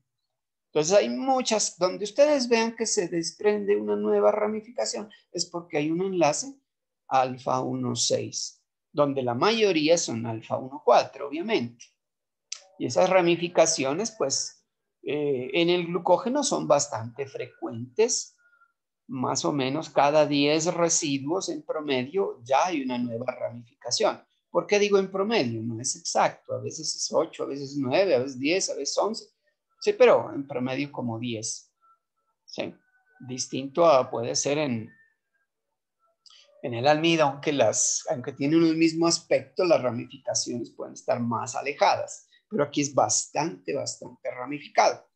Entonces, hay muchas, donde ustedes vean que se desprende una nueva ramificación, es porque hay un enlace alfa 1,6, donde la mayoría son alfa 1,4, obviamente. Y esas ramificaciones, pues, en el glucógeno son bastante frecuentes. Más o menos cada 10 residuos en promedio ya hay una nueva ramificación. ¿Por qué digo en promedio? No es exacto. A veces es 8, a veces 9, a veces 10, a veces 11. Sí, pero en promedio como 10. ¿Sí? Distinto a puede ser en el almidón, aunque tienen el mismo aspecto, las ramificaciones pueden estar más alejadas. Pero aquí es bastante ramificado,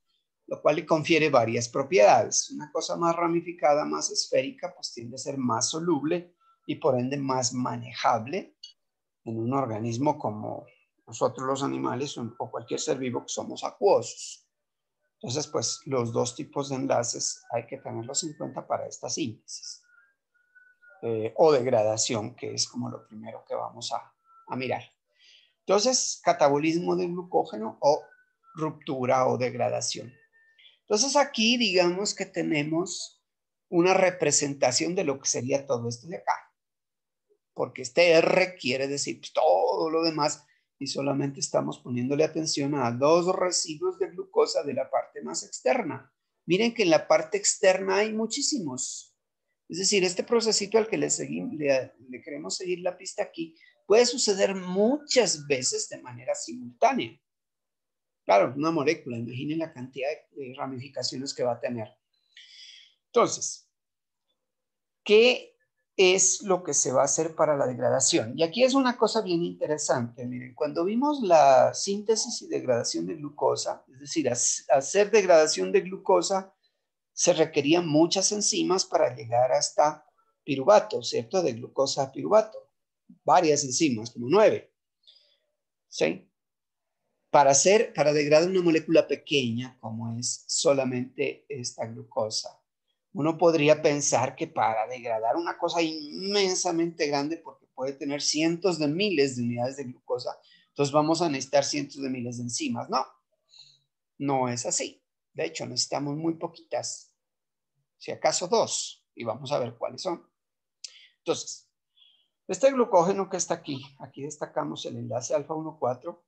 lo cual le confiere varias propiedades. Una cosa más ramificada, más esférica, pues tiende a ser más soluble y por ende más manejable en un organismo como nosotros los animales o cualquier ser vivo que somos acuosos. Entonces, pues los dos tipos de enlaces hay que tenerlos en cuenta para esta síntesis o degradación, que es como lo primero que vamos a mirar. Entonces, catabolismo de glucógeno o ruptura o degradación. Entonces aquí digamos que tenemos una representación de lo que sería todo esto de acá. Porque este R quiere decir pues, todo lo demás y solamente estamos poniéndole atención a dos residuos de glucosa de la parte más externa. Miren que en la parte externa hay muchísimos. Es decir, este procesito al que le queremos seguir la pista aquí puede suceder muchas veces de manera simultánea. Claro, una molécula, imaginen la cantidad de ramificaciones que va a tener. Entonces, ¿qué es lo que se va a hacer para la degradación? Y aquí es una cosa bien interesante. Miren, cuando vimos la síntesis y degradación de glucosa, es decir, hacer degradación de glucosa, se requerían muchas enzimas para llegar hasta piruvato, ¿cierto? De glucosa a piruvato. Varias enzimas, como 9. ¿Sí? Para degradar una molécula pequeña como es solamente esta glucosa. Uno podría pensar que para degradar una cosa inmensamente grande, porque puede tener cientos de miles de unidades de glucosa, entonces vamos a necesitar cientos de miles de enzimas. No, no es así. De hecho, necesitamos muy poquitas, si acaso 2, y vamos a ver cuáles son. Entonces, este glucógeno que está aquí destacamos el enlace alfa 1,4,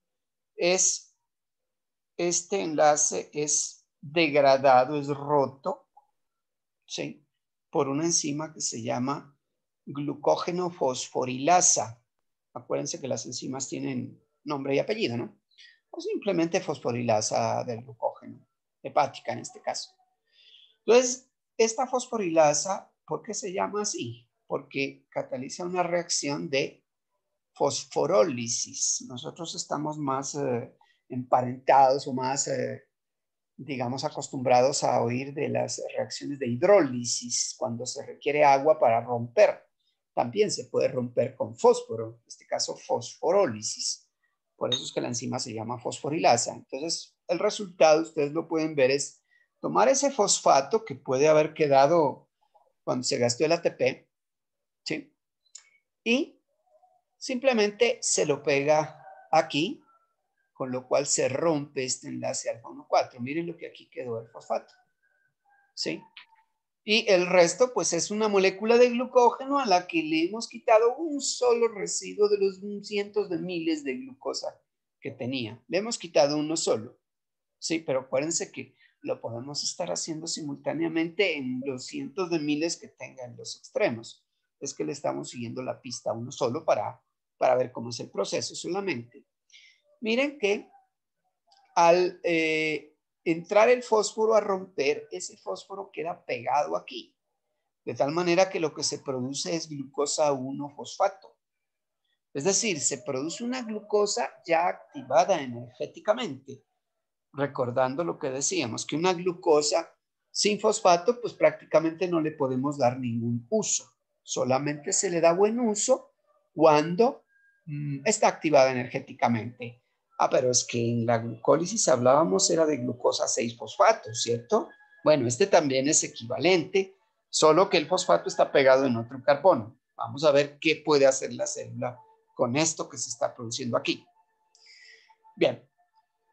este enlace es degradado, es roto, ¿sí? Por una enzima que se llama glucógeno fosforilasa. Acuérdense que las enzimas tienen nombre y apellido, ¿no? O simplemente fosforilasa del glucógeno, hepática en este caso. Entonces, esta fosforilasa, ¿por qué se llama así? Porque cataliza una reacción de fosforólisis. Nosotros estamos más emparentados o más, digamos, acostumbrados a oír de las reacciones de hidrólisis, cuando se requiere agua para romper. También se puede romper con fósforo, en este caso fosforólisis. Por eso es que la enzima se llama fosforilasa. Entonces, el resultado, ustedes lo pueden ver, es tomar ese fosfato que puede haber quedado cuando se gastó el ATP, ¿sí? Y simplemente se lo pega aquí, con lo cual se rompe este enlace alfa 1,4. Miren lo que aquí quedó el fosfato, ¿sí? Y el resto, pues es una molécula de glucógeno a la que le hemos quitado un solo residuo de los cientos de miles de glucosa que tenía. Le hemos quitado uno solo. Sí, pero acuérdense que lo podemos estar haciendo simultáneamente en los cientos de miles que tenga en los extremos. Es que le estamos siguiendo la pista a uno solo para ver cómo es el proceso solamente. Miren que al entrar el fósforo a romper, ese fósforo queda pegado aquí. De tal manera que lo que se produce es glucosa 1-fosfato. Es decir, se produce una glucosa ya activada energéticamente. Recordando lo que decíamos, que una glucosa sin fosfato, pues prácticamente no le podemos dar ningún uso. Solamente se le da buen uso cuando está activada energéticamente. Ah, pero es que en la glucólisis hablábamos era de glucosa 6-fosfato, ¿cierto? Bueno, este también es equivalente, solo que el fosfato está pegado en otro carbono. Vamos a ver qué puede hacer la célula con esto que se está produciendo aquí. Bien,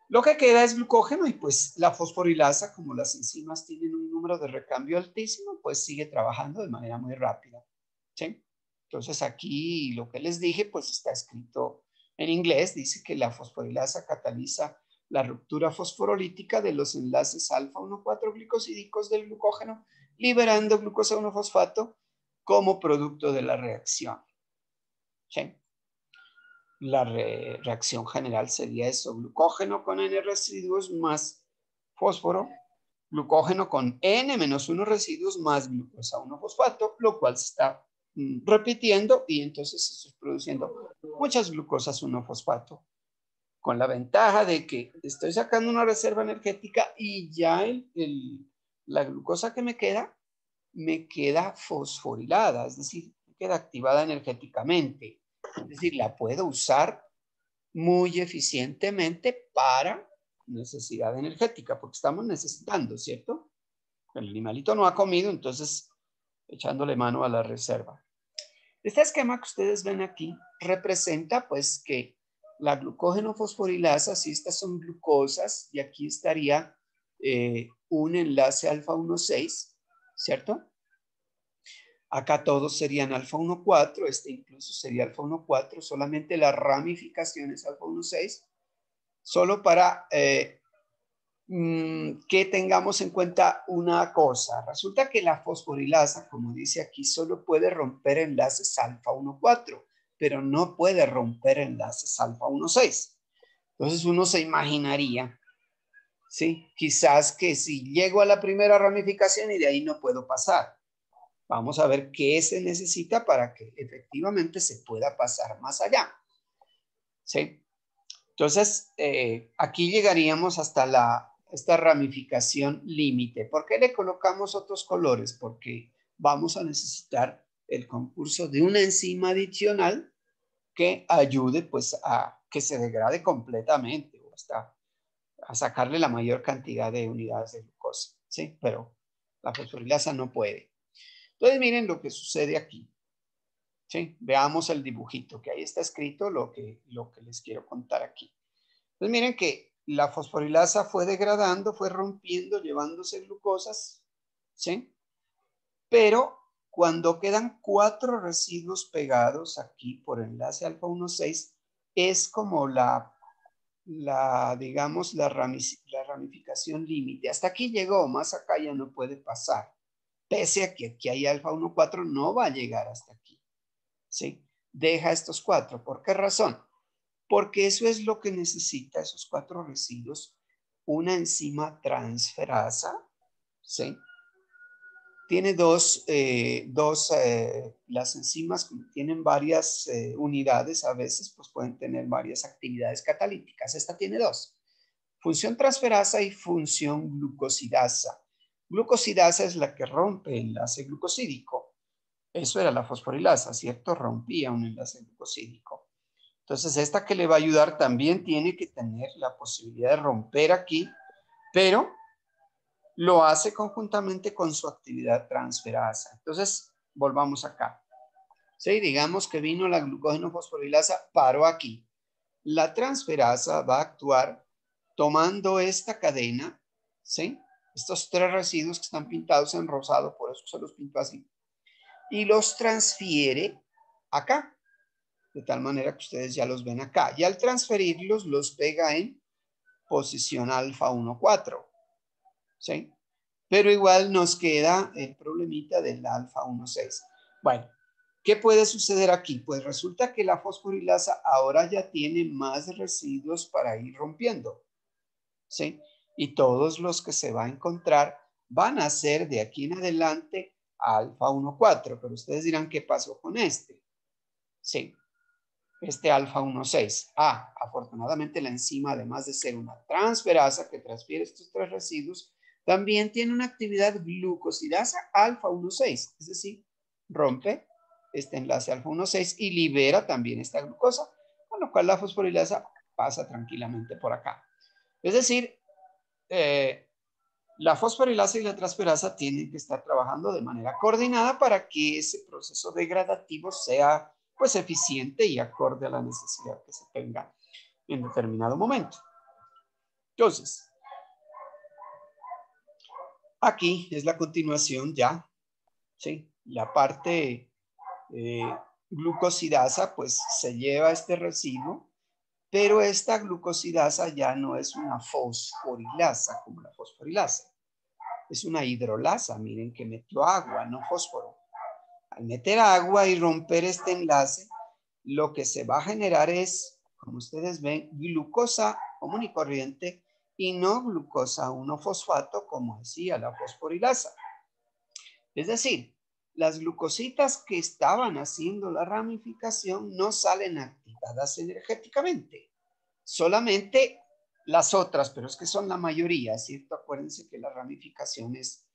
lo que queda es glucógeno y pues la fosforilasa, como las enzimas tienen un número de recambio altísimo, pues sigue trabajando de manera muy rápida. ¿Sí? Entonces aquí lo que les dije, pues está escrito en inglés, dice que la fosforilasa cataliza la ruptura fosforolítica de los enlaces alfa 1,4 glicosídicos del glucógeno, liberando glucosa 1-fosfato como producto de la reacción. ¿Sí? La reacción general sería eso, glucógeno con N residuos más fósforo, glucógeno con N-1 residuos más glucosa 1-fosfato, lo cual se está repitiendo y entonces se está produciendo muchas glucosas 1-fosfato, con la ventaja de que estoy sacando una reserva energética y ya la glucosa que me queda fosforilada, es decir, queda activada energéticamente. Es decir, la puedo usar muy eficientemente para necesidad energética, porque estamos necesitando, ¿cierto? El animalito no ha comido, entonces echándole mano a la reserva. Este esquema que ustedes ven aquí representa pues que la glucógeno fosforilasa, si estas son glucosas, y aquí estaría un enlace alfa 1,6, ¿cierto? Acá todos serían alfa 1,4, este incluso sería alfa 1,4, solamente la ramificación es alfa 1,6, solo para que tengamos en cuenta una cosa. Resulta que la fosforilasa, como dice aquí, solo puede romper enlaces alfa 1,4, pero no puede romper enlaces alfa 1,6. Entonces uno se imaginaría, ¿sí? Quizás que si llego a la primera ramificación y de ahí no puedo pasar. Vamos a ver qué se necesita para que efectivamente se pueda pasar más allá. ¿Sí? Entonces, aquí llegaríamos hasta esta ramificación límite. ¿Por qué le colocamos otros colores? Porque vamos a necesitar el concurso de una enzima adicional que ayude pues a que se degrade completamente o hasta a sacarle la mayor cantidad de unidades de glucosa. ¿Sí? Pero la fosforilasa no puede. Entonces, miren lo que sucede aquí. ¿Sí? Veamos el dibujito, que ahí está escrito lo que les quiero contar aquí. Entonces, miren que la fosforilasa fue degradando, fue rompiendo, llevándose glucosas, ¿sí? Pero cuando quedan 4 residuos pegados aquí por enlace alfa 1,6, es como digamos, la ramificación límite. Hasta aquí llegó, más acá ya no puede pasar. Pese a que aquí hay alfa 1,4, no va a llegar hasta aquí. ¿Sí? Deja estos 4. ¿Por qué razón? Porque eso es lo que necesita esos 4 residuos, una enzima transferasa, ¿sí? Tiene las enzimas tienen varias unidades, a veces pues pueden tener varias actividades catalíticas. Esta tiene 2, función transferasa y función glucosidasa. Glucosidasa es la que rompe el enlace glucosídico. Eso era la fosforilasa, ¿cierto? Rompía un enlace glucosídico. Entonces, esta que le va a ayudar también tiene que tener la posibilidad de romper aquí, pero lo hace conjuntamente con su actividad transferasa. Entonces, volvamos acá. ¿Sí? Digamos que vino la glucógeno fosforilasa, paró aquí. La transferasa va a actuar tomando esta cadena, ¿sí? estos 3 residuos que están pintados en rosado, por eso se los pinto así, y los transfiere acá, de tal manera que ustedes ya los ven acá. Y al transferirlos, los pega en posición alfa 1,4, ¿sí? Pero igual nos queda el problemita del alfa 1,6. Bueno, ¿qué puede suceder aquí? Pues resulta que la fosforilasa ahora ya tiene más residuos para ir rompiendo, ¿sí? Y todos los que se va a encontrar van a ser de aquí en adelante alfa 1,4. Pero ustedes dirán, ¿qué pasó con este? Sí, este alfa 1,6. Afortunadamente la enzima, además de ser una transferasa que transfiere estos 3 residuos, también tiene una actividad glucosidasa alfa 1,6, es decir, rompe este enlace alfa 1,6 y libera también esta glucosa, con lo cual la fosforilasa pasa tranquilamente por acá. Es decir, la fosforilasa y la transferasa tienen que estar trabajando de manera coordinada para que ese proceso degradativo sea pues eficiente y acorde a la necesidad que se tenga en determinado momento. Entonces, aquí es la continuación ya, ¿sí? La parte glucosidasa pues se lleva este residuo, pero esta glucosidasa ya no es una fosforilasa como la fosforilasa. Es una hidrolasa, miren que metió agua, no fósforo. Al meter agua y romper este enlace, lo que se va a generar es, como ustedes ven, glucosa común y corriente y no glucosa 1-fosfato, como decía la fosforilasa. Es decir, las glucositas que estaban haciendo la ramificación no salen activadas energéticamente, solamente las otras, pero es que son la mayoría, ¿cierto? Acuérdense que la ramificación es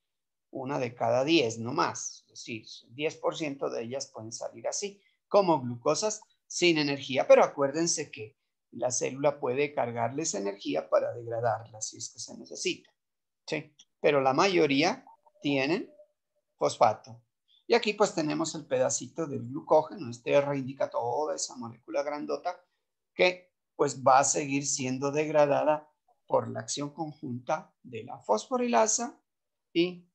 una de cada 10, no más. Es decir, 10% de ellas pueden salir así, como glucosas sin energía, pero acuérdense que la célula puede cargarles energía para degradarla si es que se necesita, ¿sí? Pero la mayoría tienen fosfato. Y aquí pues tenemos el pedacito del glucógeno, este R indica toda esa molécula grandota que pues va a seguir siendo degradada por la acción conjunta de la fosforilasa y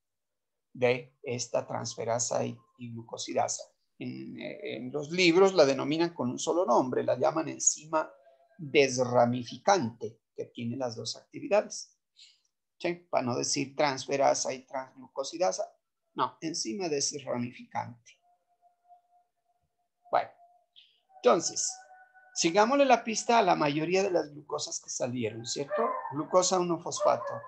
de esta transferasa y glucosidasa. En los libros la denominan con un solo nombre, la llaman enzima desramificante, que tiene las dos actividades. ¿Sí? Para no decir transferasa y transglucosidasa, no, enzima desramificante. Bueno, entonces, sigámosle la pista a la mayoría de las glucosas que salieron, ¿cierto? Glucosa 1-fosfato.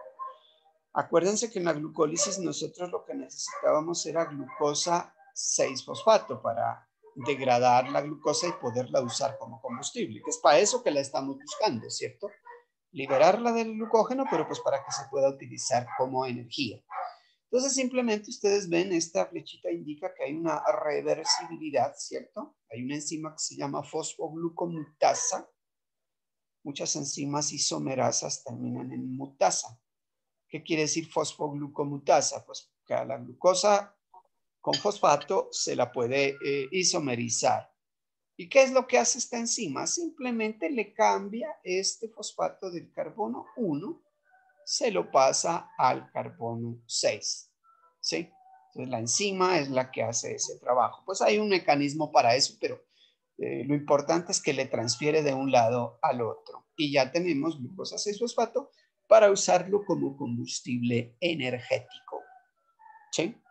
Acuérdense que en la glucólisis nosotros lo que necesitábamos era glucosa 6-fosfato para degradar la glucosa y poderla usar como combustible, que es para eso que la estamos buscando, ¿cierto? Liberarla del glucógeno, pero pues para que se pueda utilizar como energía. Entonces simplemente ustedes ven, esta flechita indica que hay una reversibilidad, ¿cierto? Hay una enzima que se llama fosfoglucomutasa. Muchas enzimas isomerasas terminan en mutasa. ¿Qué quiere decir fosfoglucomutasa? Pues que a la glucosa con fosfato se la puede isomerizar. ¿Y qué es lo que hace esta enzima? Simplemente le cambia este fosfato del carbono 1, se lo pasa al carbono 6. ¿Sí? Entonces la enzima es la que hace ese trabajo. Pues hay un mecanismo para eso, pero lo importante es que le transfiere de un lado al otro. Y ya tenemos glucosa 6-fosfato para usarlo como combustible energético. ¿Sí?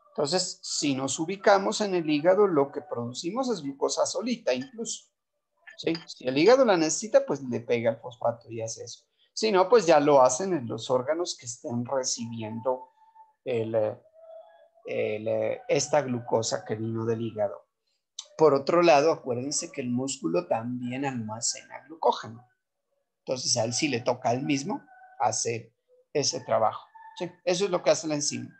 Entonces, si nos ubicamos en el hígado, lo que producimos es glucosa solita incluso. ¿Sí? Si el hígado la necesita, pues le pega el fosfato y hace eso. Si no, pues ya lo hacen en los órganos que estén recibiendo esta glucosa que vino del hígado. Por otro lado, acuérdense que el músculo también almacena glucógeno. Entonces, a él sí le toca al mismo hacer ese trabajo. ¿Sí? Eso es lo que hace la enzima.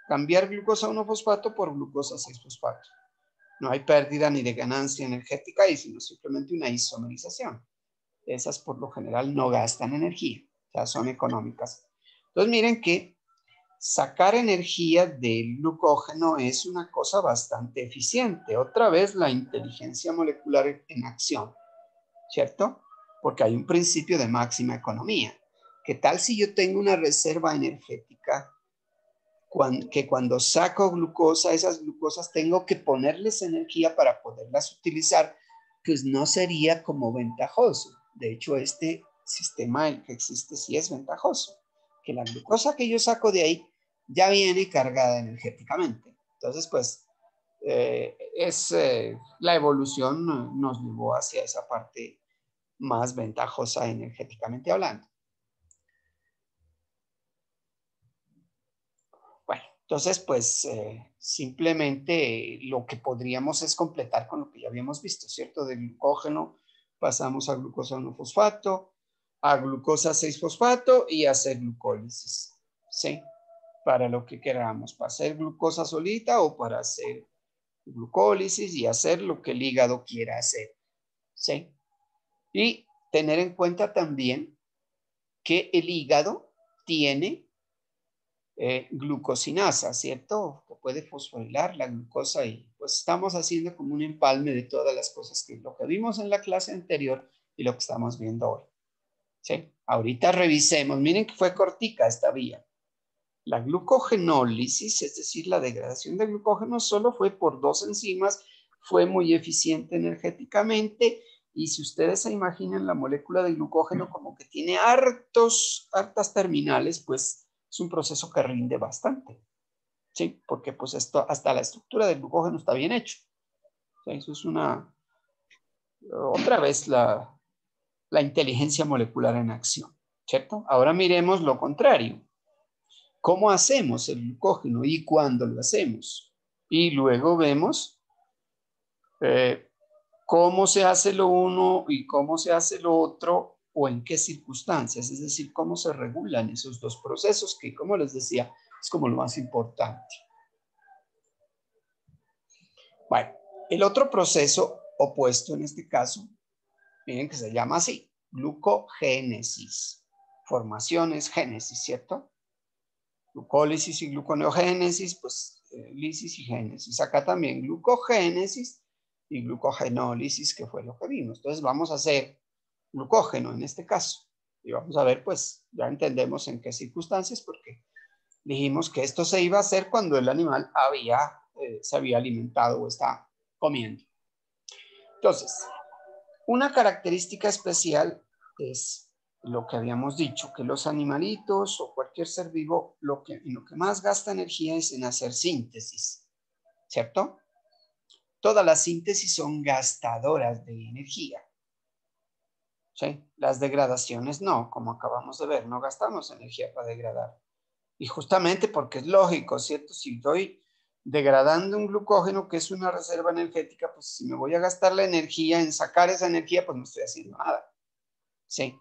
Cambiar glucosa 1-fosfato por glucosa 6-fosfato. No hay pérdida ni de ganancia energética, sino simplemente una isomerización. Esas por lo general no gastan energía, o sea, son económicas. Entonces, miren que sacar energía del glucógeno es una cosa bastante eficiente. Otra vez la inteligencia molecular en acción, ¿cierto? Porque hay un principio de máxima economía. ¿Qué tal si yo tengo una reserva energética que cuando saco glucosa, esas glucosas tengo que ponerles energía para poderlas utilizar? Pues no sería como ventajoso. De hecho, este sistema el que existe sí es ventajoso, que la glucosa que yo saco de ahí ya viene cargada energéticamente. Entonces, pues, la evolución nos llevó hacia esa parte más ventajosa energéticamente hablando. Bueno, entonces, pues, simplemente lo que podríamos es completar con lo que ya habíamos visto, ¿cierto? De glucógeno pasamos a glucosa 1-fosfato, a glucosa 6-fosfato y a hacer glucólisis, ¿sí? Para lo que queramos, para hacer glucosa solita o para hacer glucólisis y hacer lo que el hígado quiera hacer, ¿sí? Y tener en cuenta también que el hígado tiene glucosinasa, ¿cierto? Que puede fosforilar la glucosa y pues estamos haciendo como un empalme de todas las cosas que lo que vimos en la clase anterior y lo que estamos viendo hoy, ¿sí? Ahorita revisemos, miren que fue cortica esta vía. La glucogenólisis, es decir, la degradación de glucógeno, solo fue por 2 enzimas, fue muy eficiente energéticamente y si ustedes se imaginan la molécula de glucógeno como que tiene hartas terminales, pues es un proceso que rinde bastante, ¿sí? Porque pues esto, hasta la estructura del glucógeno está bien hecho. ¿Sí? Eso es otra vez la inteligencia molecular en acción, ¿cierto? Ahora miremos lo contrario. ¿Cómo hacemos el glucógeno y cuándo lo hacemos? Y luego vemos cómo se hace lo uno y cómo se hace lo otro o en qué circunstancias, es decir, cómo se regulan esos dos procesos que, como les decía, es como lo más importante. Bueno, el otro proceso opuesto en este caso, miren que se llama así, glucogénesis. Formación es génesis, ¿cierto? Glucólisis y gluconeogénesis, pues lisis y génesis. Acá también glucogénesis y glucogenólisis, que fue lo que vimos. Entonces vamos a hacer glucógeno en este caso. Y vamos a ver, pues ya entendemos en qué circunstancias, porque dijimos que esto se iba a hacer cuando el animal se había alimentado o está comiendo. Entonces, una característica especial es lo que habíamos dicho, que los animalitos o cualquier ser vivo lo que más gasta energía es en hacer síntesis, ¿cierto? Todas las síntesis son gastadoras de energía, ¿sí? Las degradaciones no, como acabamos de ver, no gastamos energía para degradar. Y justamente porque es lógico, ¿cierto? Si estoy degradando un glucógeno, que es una reserva energética, pues si me voy a gastar la energía en sacar esa energía, pues no estoy haciendo nada, ¿sí?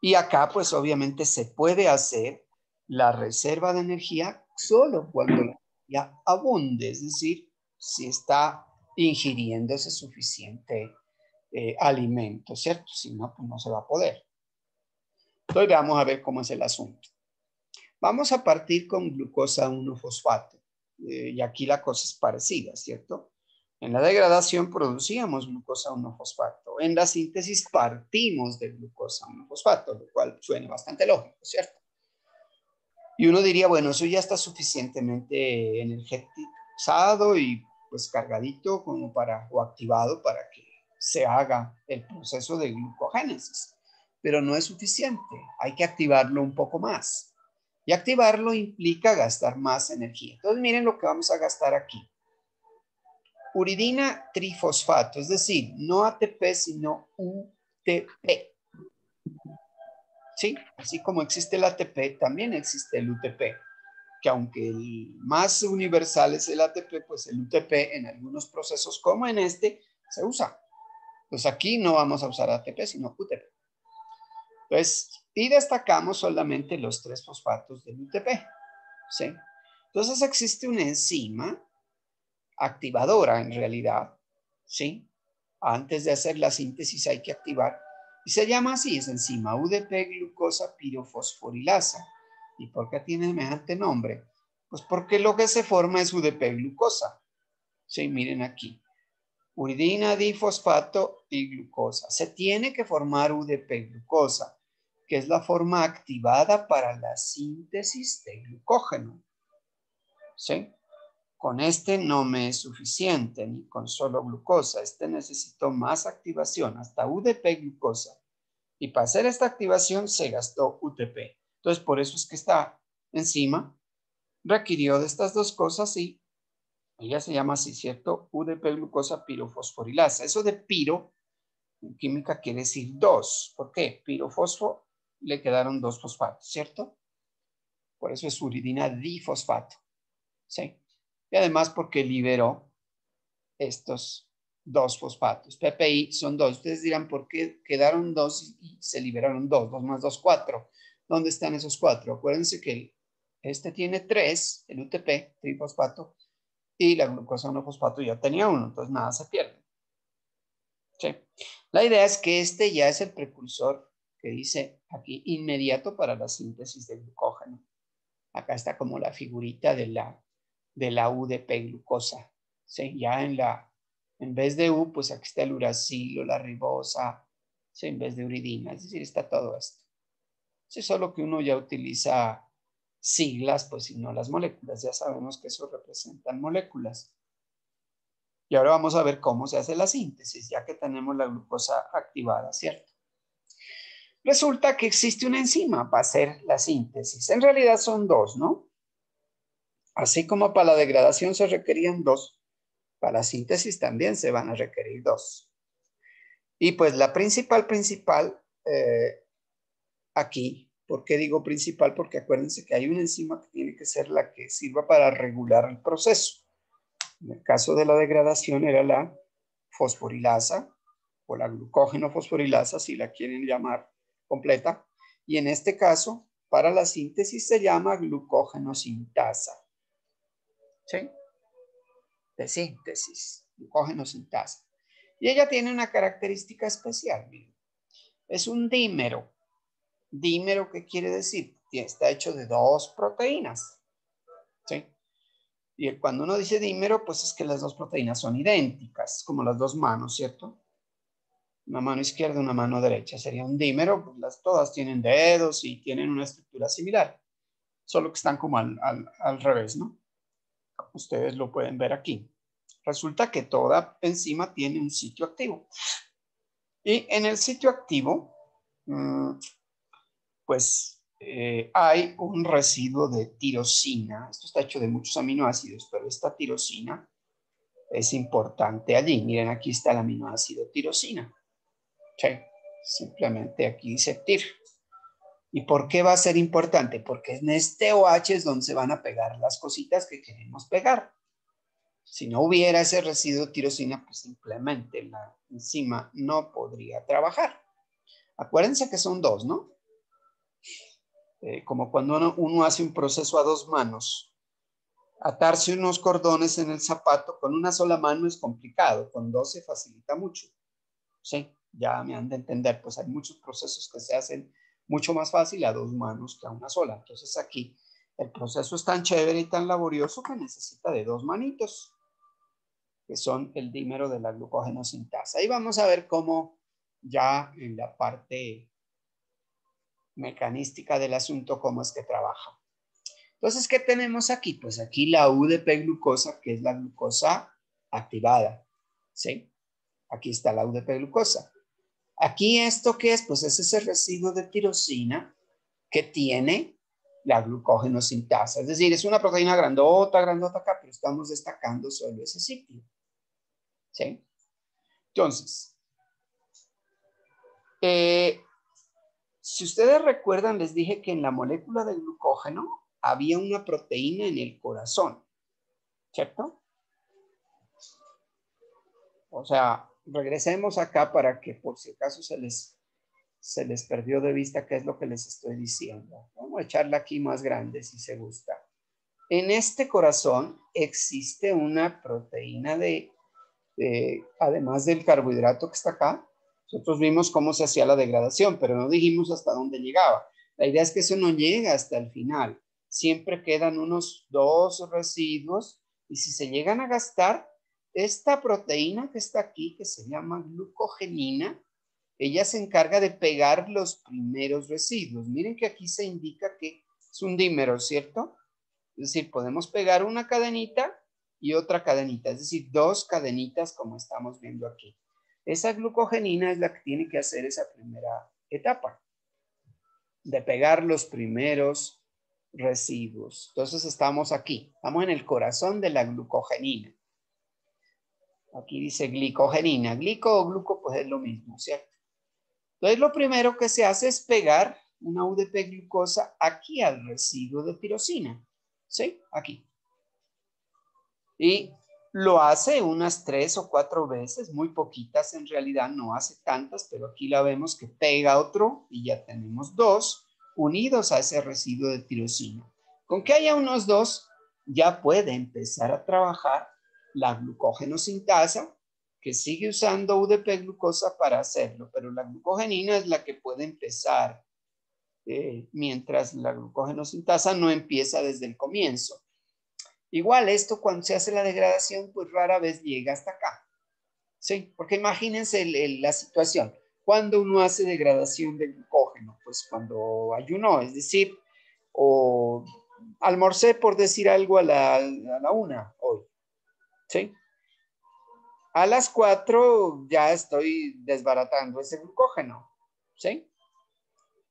Y acá, pues obviamente se puede hacer la reserva de energía solo cuando la energía abunde, es decir, si está ingiriéndose suficiente alimento, ¿cierto? Si no, pues no se va a poder. Entonces vamos a ver cómo es el asunto. Vamos a partir con glucosa 1-fosfato. Y aquí la cosa es parecida, ¿cierto? En la degradación producíamos glucosa 1-fosfato. En la síntesis partimos de glucosa 1-fosfato, lo cual suena bastante lógico, ¿cierto? Y uno diría, bueno, eso ya está suficientemente energizado y pues cargadito como o activado para que se haga el proceso de glucogénesis. Pero no es suficiente, hay que activarlo un poco más. Y activarlo implica gastar más energía. Entonces miren lo que vamos a gastar aquí. Uridina trifosfato, es decir, no ATP, sino UTP. ¿Sí? Así como existe el ATP, también existe el UTP. Que aunque el más universal es el ATP, pues el UTP en algunos procesos como en este se usa. Pues aquí no vamos a usar ATP, sino UTP. Entonces, y destacamos solamente los 3 fosfatos del UTP. ¿Sí? Entonces existe una enzima activadora en realidad, ¿sí? Antes de hacer la síntesis hay que activar, y se llama así, es enzima UDP glucosa pirofosforilasa. ¿Y por qué tiene semejante nombre? Pues porque lo que se forma es UDP glucosa. Sí, miren aquí. Uridina, difosfato y glucosa. Se tiene que formar UDP glucosa. que es la forma activada para la síntesis de glucógeno. ¿Sí? Con este no me es suficiente, ni con solo glucosa. Necesito más activación, hasta UDP glucosa. Y para hacer esta activación se gastó UTP. Entonces, por eso es que esta enzima requirió de estas dos cosas y ella se llama así, ¿cierto? UDP glucosa pirofosforilasa. Eso de piro, en química quiere decir dos. ¿Por qué? Pirofosfo, le quedaron dos fosfatos, ¿cierto? Por eso es uridina difosfato. ¿Sí? Y además porque liberó estos dos fosfatos. PPI son dos. Ustedes dirán, ¿por qué quedaron dos y se liberaron dos? Dos más dos, cuatro. ¿Dónde están esos cuatro? Acuérdense que este tiene tres, el UTP, trifosfato, y la glucosa 1-fosfato ya tenía uno, entonces nada se pierde. ¿Sí? La idea es que este ya es el precursor que dice aquí inmediato para la síntesis de glucógeno. Acá está como la figurita de la UDP glucosa. ¿Sí? Ya en vez de U, pues aquí está el uracilo, la ribosa, ¿sí? En vez de uridina, es decir, está todo esto. Sí, solo que uno ya utiliza siglas, pues y no las moléculas. Ya sabemos que eso representan moléculas. Y ahora vamos a ver cómo se hace la síntesis, ya que tenemos la glucosa activada, ¿cierto? Resulta que existe una enzima para hacer la síntesis. En realidad son dos, ¿no? Así como para la degradación se requerían dos, para la síntesis también se van a requerir dos. Y pues la principal aquí, ¿por qué digo principal? Porque acuérdense que hay una enzima que tiene que ser la que sirva para regular el proceso. En el caso de la degradación era la fosforilasa o la glucógeno fosforilasa, si la quieren llamar completa. Y en este caso, para la síntesis se llama glucógeno sintasa. ¿Sí? De síntesis, glucógeno sintasa. Y ella tiene una característica especial. Miren. Es un dímero. ¿Dímero qué quiere decir? Está hecho de dos proteínas. ¿Sí? Y cuando uno dice dímero, pues es que las dos proteínas son idénticas, como las dos manos, ¿cierto? Una mano izquierda, una mano derecha. Sería un dímero, pues todas tienen dedos y tienen una estructura similar, solo que están como al revés, ¿no? Ustedes lo pueden ver aquí. Resulta que toda enzima tiene un sitio activo. Y en el sitio activo, pues hay un residuo de tirosina. Esto está hecho de muchos aminoácidos, pero esta tirosina es importante allí. Miren, aquí está el aminoácido tirosina. Sí, simplemente aquí dice tir. ¿Y por qué va a ser importante? Porque en este OH es donde se van a pegar las cositas que queremos pegar. Si no hubiera ese residuo de tirosina, pues simplemente la enzima no podría trabajar. Acuérdense que son dos, ¿no? Como cuando uno hace un proceso a dos manos. Atarse unos cordones en el zapato con una sola mano es complicado, con dos se facilita mucho. Sí, ya me han de entender, pues hay muchos procesos que se hacen mucho más fácil a dos manos que a una sola. Entonces aquí el proceso es tan chévere y tan laborioso que necesita de dos manitos, que son el dímero de la glucógeno sintasa. Ahí vamos a ver cómo ya en la parte mecanística del asunto, cómo es que trabaja. Entonces, ¿qué tenemos aquí? Pues aquí la UDP glucosa, que es la glucosa activada. ¿Sí? Aquí está la UDP glucosa. Aquí esto ¿qué es? Pues es ese residuo de tirosina que tiene la glucógeno sintasa. Es decir, es una proteína grandota acá, pero estamos destacando solo ese sitio. ¿Sí? Entonces, si ustedes recuerdan, les dije que en la molécula de glucógeno había una proteína en el corazón, ¿cierto? O sea, regresemos acá para que por si acaso se les perdió de vista qué es lo que les estoy diciendo. Vamos a echarla aquí más grande si se gusta. En este corazón existe una proteína además del carbohidrato que está acá. Nosotros vimos cómo se hacía la degradación, pero no dijimos hasta dónde llegaba. La idea es que eso no llega hasta el final. Siempre quedan unos dos residuos y si se llegan a gastar, esta proteína que está aquí, que se llama glucogenina, ella se encarga de pegar los primeros residuos. Miren que aquí se indica que es un dímero, ¿cierto? Es decir, podemos pegar una cadenita y otra cadenita, es decir, dos cadenitas como estamos viendo aquí. Esa glucogenina es la que tiene que hacer esa primera etapa de pegar los primeros residuos. Entonces estamos aquí, estamos en el corazón de la glucogenina. Aquí dice glicogenina, glico o gluco pues es lo mismo, ¿cierto? Entonces lo primero que se hace es pegar una UDP glucosa aquí al residuo de tirosina, ¿sí? Aquí. Y lo hace unas 3 o 4 veces, muy poquitas en realidad, no hace tantas, pero aquí la vemos que pega otro y ya tenemos 2 unidos a ese residuo de tirosina. Con que haya unos 2, ya puede empezar a trabajar la glucógeno sintasa, que sigue usando UDP glucosa para hacerlo, pero la glucogenina es la que puede empezar, mientras la glucógeno sintasa no empieza desde el comienzo. Igual esto cuando se hace la degradación, pues rara vez llega hasta acá. ¿Sí? Porque imagínense la situación. Cuando uno hace degradación de glucógeno, pues cuando ayunó, es decir, o almorcé por decir algo a la 1 hoy. ¿Sí? A las 4 ya estoy desbaratando ese glucógeno. ¿Sí?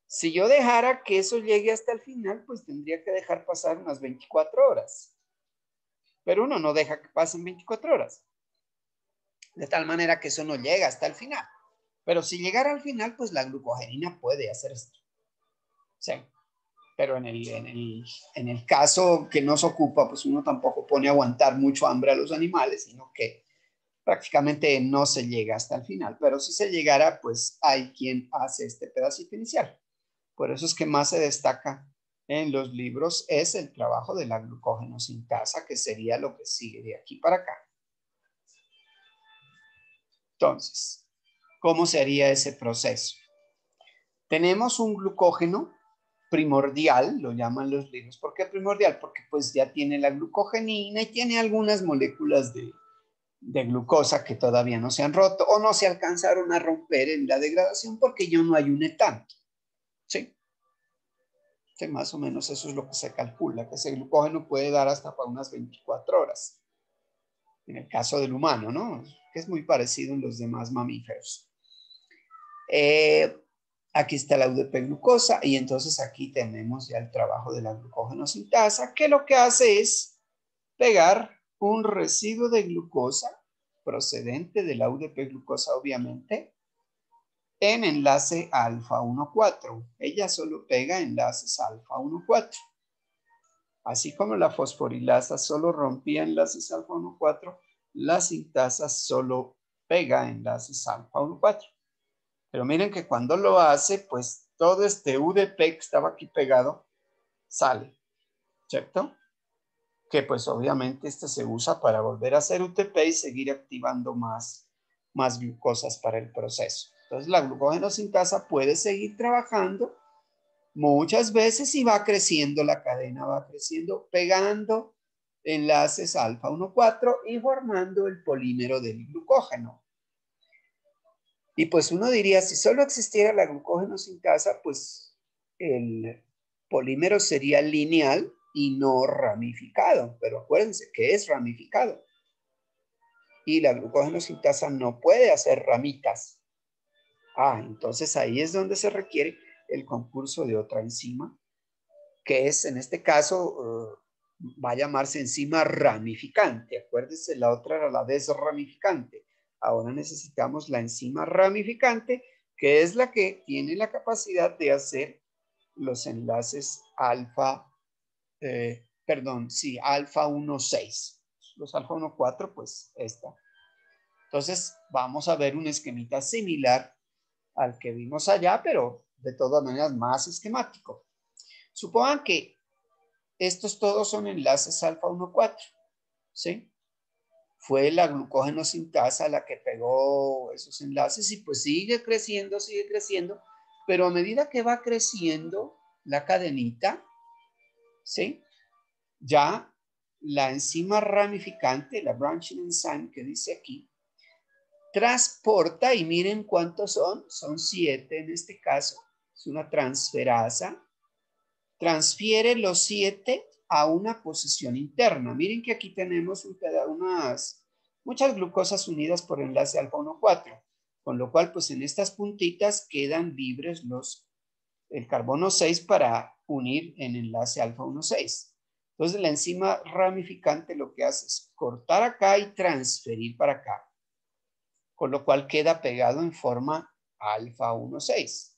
Si yo dejara que eso llegue hasta el final, pues tendría que dejar pasar unas 24 horas. Pero uno no deja que pasen 24 horas. De tal manera que eso no llega hasta el final. Pero si llegara al final, pues la glucogenina puede hacer esto. Sí. Pero en el caso que nos ocupa, pues uno tampoco pone a aguantar mucho hambre a los animales, sino que prácticamente no se llega hasta el final. Pero si se llegara, pues hay quien hace este pedacito inicial. Por eso es que más se destaca en los libros es el trabajo de la glucógeno sintasa, que sería lo que sigue de aquí para acá. Entonces, ¿cómo sería ese proceso? Tenemos un glucógeno primordial, lo llaman los libros. ¿Por qué primordial? Porque pues ya tiene la glucogenina y tiene algunas moléculas de glucosa que todavía no se han roto o no se alcanzaron a romper en la degradación porque yo no ayuné tanto. ¿Sí? Sí, más o menos eso es lo que se calcula, que ese glucógeno puede dar hasta para unas 24 horas. En el caso del humano, ¿no? Que es muy parecido en los demás mamíferos. Aquí está la UDP glucosa y entonces aquí tenemos ya el trabajo de la glucógeno sintasa, que lo que hace es pegar un residuo de glucosa procedente de la UDP glucosa, obviamente, en enlace alfa 1,4. Ella solo pega enlaces alfa 1,4. Así como la fosforilasa solo rompía enlaces alfa 1,4, la sintasa solo pega enlaces alfa 1,4. Pero miren que cuando lo hace, pues todo este UDP que estaba aquí pegado sale, ¿cierto? Que pues obviamente este se usa para volver a hacer UTP y seguir activando más glucosas para el proceso. Entonces la glucógeno sintasa puede seguir trabajando muchas veces y va creciendo la cadena, va creciendo, pegando enlaces alfa 1,4 y formando el polímero del glucógeno. Y pues uno diría, si solo existiera la glucógeno sintasa, pues el polímero sería lineal y no ramificado. Pero acuérdense que es ramificado. Y la glucógeno sintasa no puede hacer ramitas. Entonces ahí es donde se requiere el concurso de otra enzima, que es en este caso, va a llamarse enzima ramificante. Acuérdense, la otra era la desramificante. Ahora necesitamos la enzima ramificante, que es la que tiene la capacidad de hacer los enlaces alfa, alfa 1,6. Los alfa 1,4, pues esta. Entonces, vamos a ver un esquemita similar al que vimos allá, pero de todas maneras más esquemático. Supongan que estos todos son enlaces alfa 1,4, ¿sí? Fue la glucógeno sintasa la que pegó esos enlaces y pues sigue creciendo, pero a medida que va creciendo la cadenita, ¿sí? Ya la enzima ramificante, la branching enzyme que dice aquí, transporta, y miren cuántos son 7 en este caso, es una transferasa, transfiere los 7 a una posición interna. Miren que aquí tenemos muchas glucosas unidas por enlace alfa 1,4, con lo cual pues en estas puntitas quedan libres el carbono 6 para unir en enlace alfa 1,6. Entonces la enzima ramificante lo que hace es cortar acá y transferir para acá, con lo cual queda pegado en forma alfa 1,6.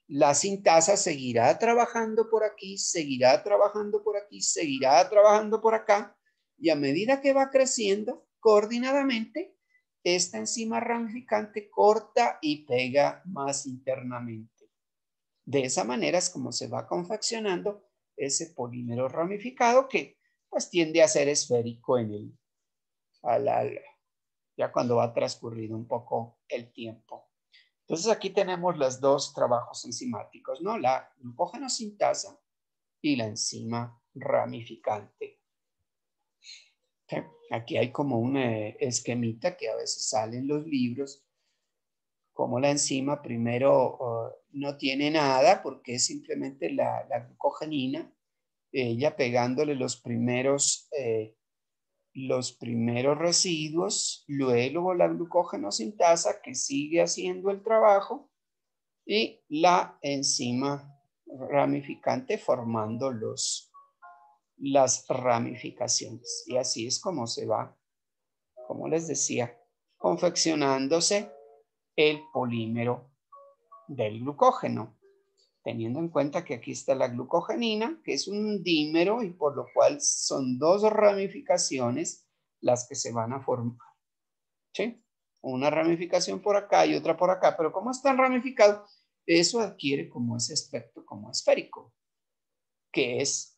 La sintasa seguirá trabajando por aquí, seguirá trabajando por aquí, seguirá trabajando por acá, y a medida que va creciendo coordinadamente, esta enzima ramificante corta y pega más internamente. De esa manera es como se va confeccionando ese polímero ramificado que pues tiende a ser esférico ya cuando va transcurrido un poco el tiempo. Entonces aquí tenemos los dos trabajos enzimáticos, ¿no? La glucógeno sintasa y la enzima ramificante. ¿Sí? Aquí hay como un esquemita que a veces sale en los libros, como la enzima primero no tiene nada porque es simplemente la glucogenina, ella pegándole los primeros residuos, luego la glucógeno sintasa que sigue haciendo el trabajo, y la enzima ramificante formando las ramificaciones. Y así es como se va, como les decía, confeccionándose el polímero del glucógeno, teniendo en cuenta que aquí está la glucogenina, que es un dímero y por lo cual son dos ramificaciones las que se van a formar. ¿Sí? Una ramificación por acá y otra por acá, pero como están ramificados, eso adquiere como ese aspecto como esférico, que es,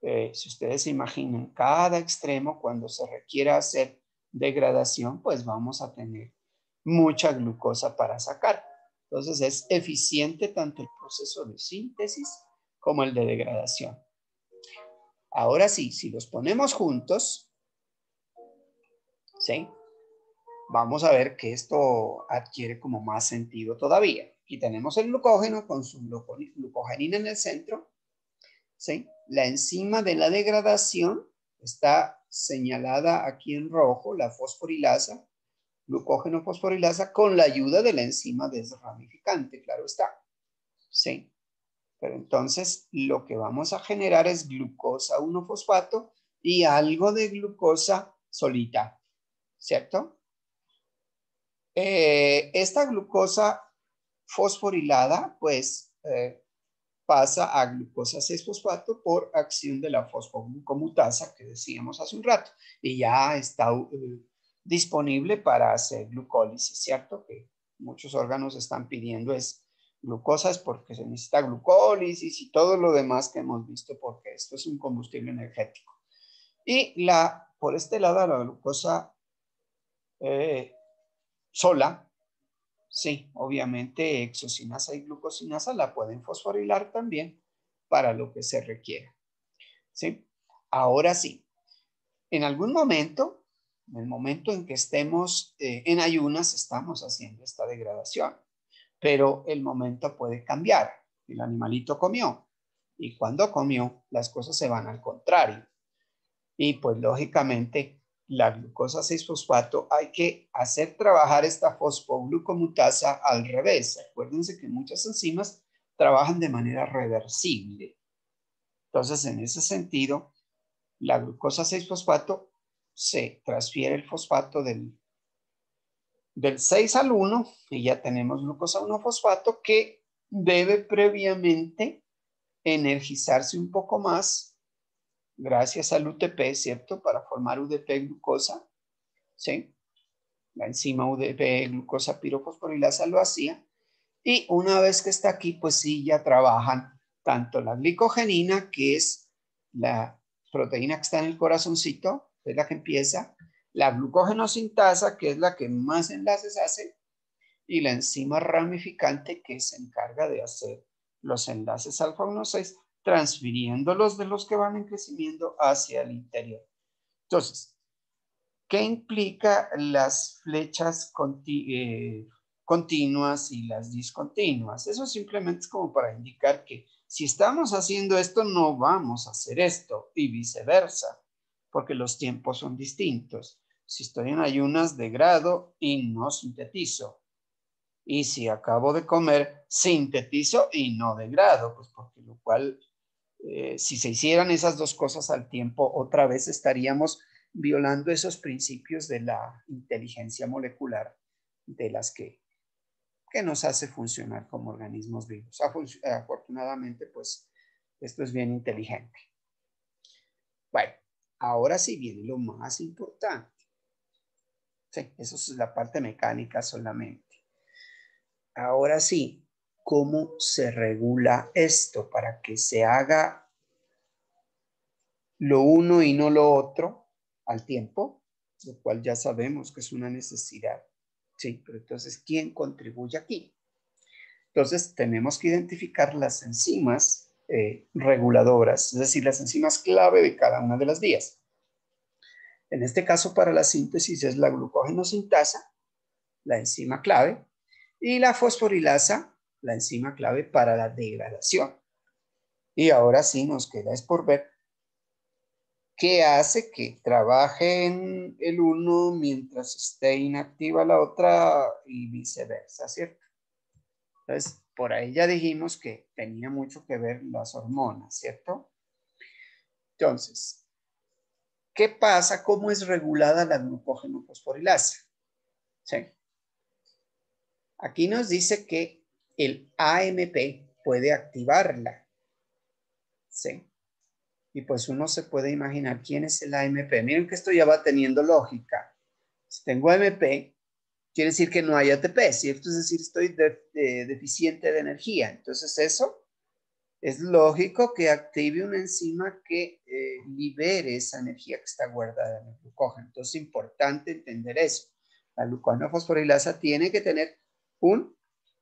si ustedes se imaginan, cada extremo cuando se requiera hacer degradación, pues vamos a tener mucha glucosa para sacar. Entonces es eficiente tanto el proceso de síntesis como el de degradación. Ahora sí, si los ponemos juntos, ¿sí? Vamos a ver que esto adquiere como más sentido todavía. Aquí tenemos el glucógeno con su glucogenina en el centro, ¿sí? La enzima de la degradación está señalada aquí en rojo, la fosforilasa, glucógeno fosforilasa, con la ayuda de la enzima desramificante, claro está, ¿sí? Pero entonces lo que vamos a generar es glucosa 1-fosfato y algo de glucosa solita, ¿cierto? Esta glucosa fosforilada, pues, pasa a glucosa 6-fosfato por acción de la fosfoglucomutasa que decíamos hace un rato, y ya está disponible para hacer glucólisis, ¿cierto? Que muchos órganos están pidiendo es glucosa, es porque se necesita glucólisis y todo lo demás que hemos visto, porque esto es un combustible energético. Y por este lado, la glucosa sola, sí, obviamente hexocinasa y glucosinasa la pueden fosforilar también para lo que se requiera, ¿sí? Ahora sí, en algún momento, en el momento en que estemos en ayunas, estamos haciendo esta degradación, pero el momento puede cambiar. El animalito comió y cuando comió, las cosas se van al contrario. Y pues lógicamente la glucosa 6-fosfato hay que hacer trabajar esta fosfoglucomutasa al revés. Acuérdense que muchas enzimas trabajan de manera reversible. Entonces, en ese sentido, la glucosa 6-fosfato se transfiere el fosfato del 6 al 1 y ya tenemos glucosa 1-fosfato que debe previamente energizarse un poco más gracias al UTP, ¿cierto? Para formar UDP-glucosa, ¿sí? La enzima UDP-glucosa pirofosforilasa lo hacía. Y una vez que está aquí, pues sí, ya trabajan tanto la glicogenina, que es la proteína que está en el corazoncito, que es la que empieza, la glucógeno sintasa, que es la que más enlaces hace, y la enzima ramificante, que se encarga de hacer los enlaces alfa 1,6, transfiriéndolos de los que van en crecimiento hacia el interior. Entonces, ¿Qué implica las flechas continuas y las discontinuas? Eso simplemente es como para indicar que si estamos haciendo esto, no vamos a hacer esto y viceversa, porque los tiempos son distintos. Si estoy en ayunas, degrado y no sintetizo. Y si acabo de comer, sintetizo y no degrado, pues porque lo cual, si se hicieran esas dos cosas al tiempo, otra vez estaríamos violando esos principios de la inteligencia molecular de las que nos hace funcionar como organismos vivos. Afortunadamente, pues esto es bien inteligente. Bueno, ahora sí viene lo más importante. Sí, eso es la parte mecánica solamente. Ahora sí, ¿cómo se regula esto para que se haga lo uno y no lo otro al tiempo? Lo cual ya sabemos que es una necesidad. Sí, pero entonces, ¿quién contribuye aquí? Entonces, tenemos que identificar las enzimas reguladoras, es decir, las enzimas clave de cada una de las vías. En este caso, para la síntesis es la glucógeno-sintasa, la enzima clave, y la fosforilasa, la enzima clave para la degradación. Y ahora sí nos queda es por ver qué hace que trabaje en el uno mientras esté inactiva la otra y viceversa, ¿cierto? Entonces, por ahí ya dijimos que tenía mucho que ver las hormonas, ¿cierto? Entonces, ¿qué pasa? ¿Cómo es regulada la glucógeno fosforilasa? ¿Sí? Aquí nos dice que el AMP puede activarla. ¿Sí? Y pues uno se puede imaginar quién es el AMP. Miren que esto ya va teniendo lógica. Si tengo AMP, quiere decir que no hay ATP, ¿cierto? Es decir, estoy deficiente de energía. Entonces eso es lógico que active una enzima que libere esa energía que está guardada en el glucógeno. Entonces es importante entender eso. La glucógeno fosforilasa tiene que tener un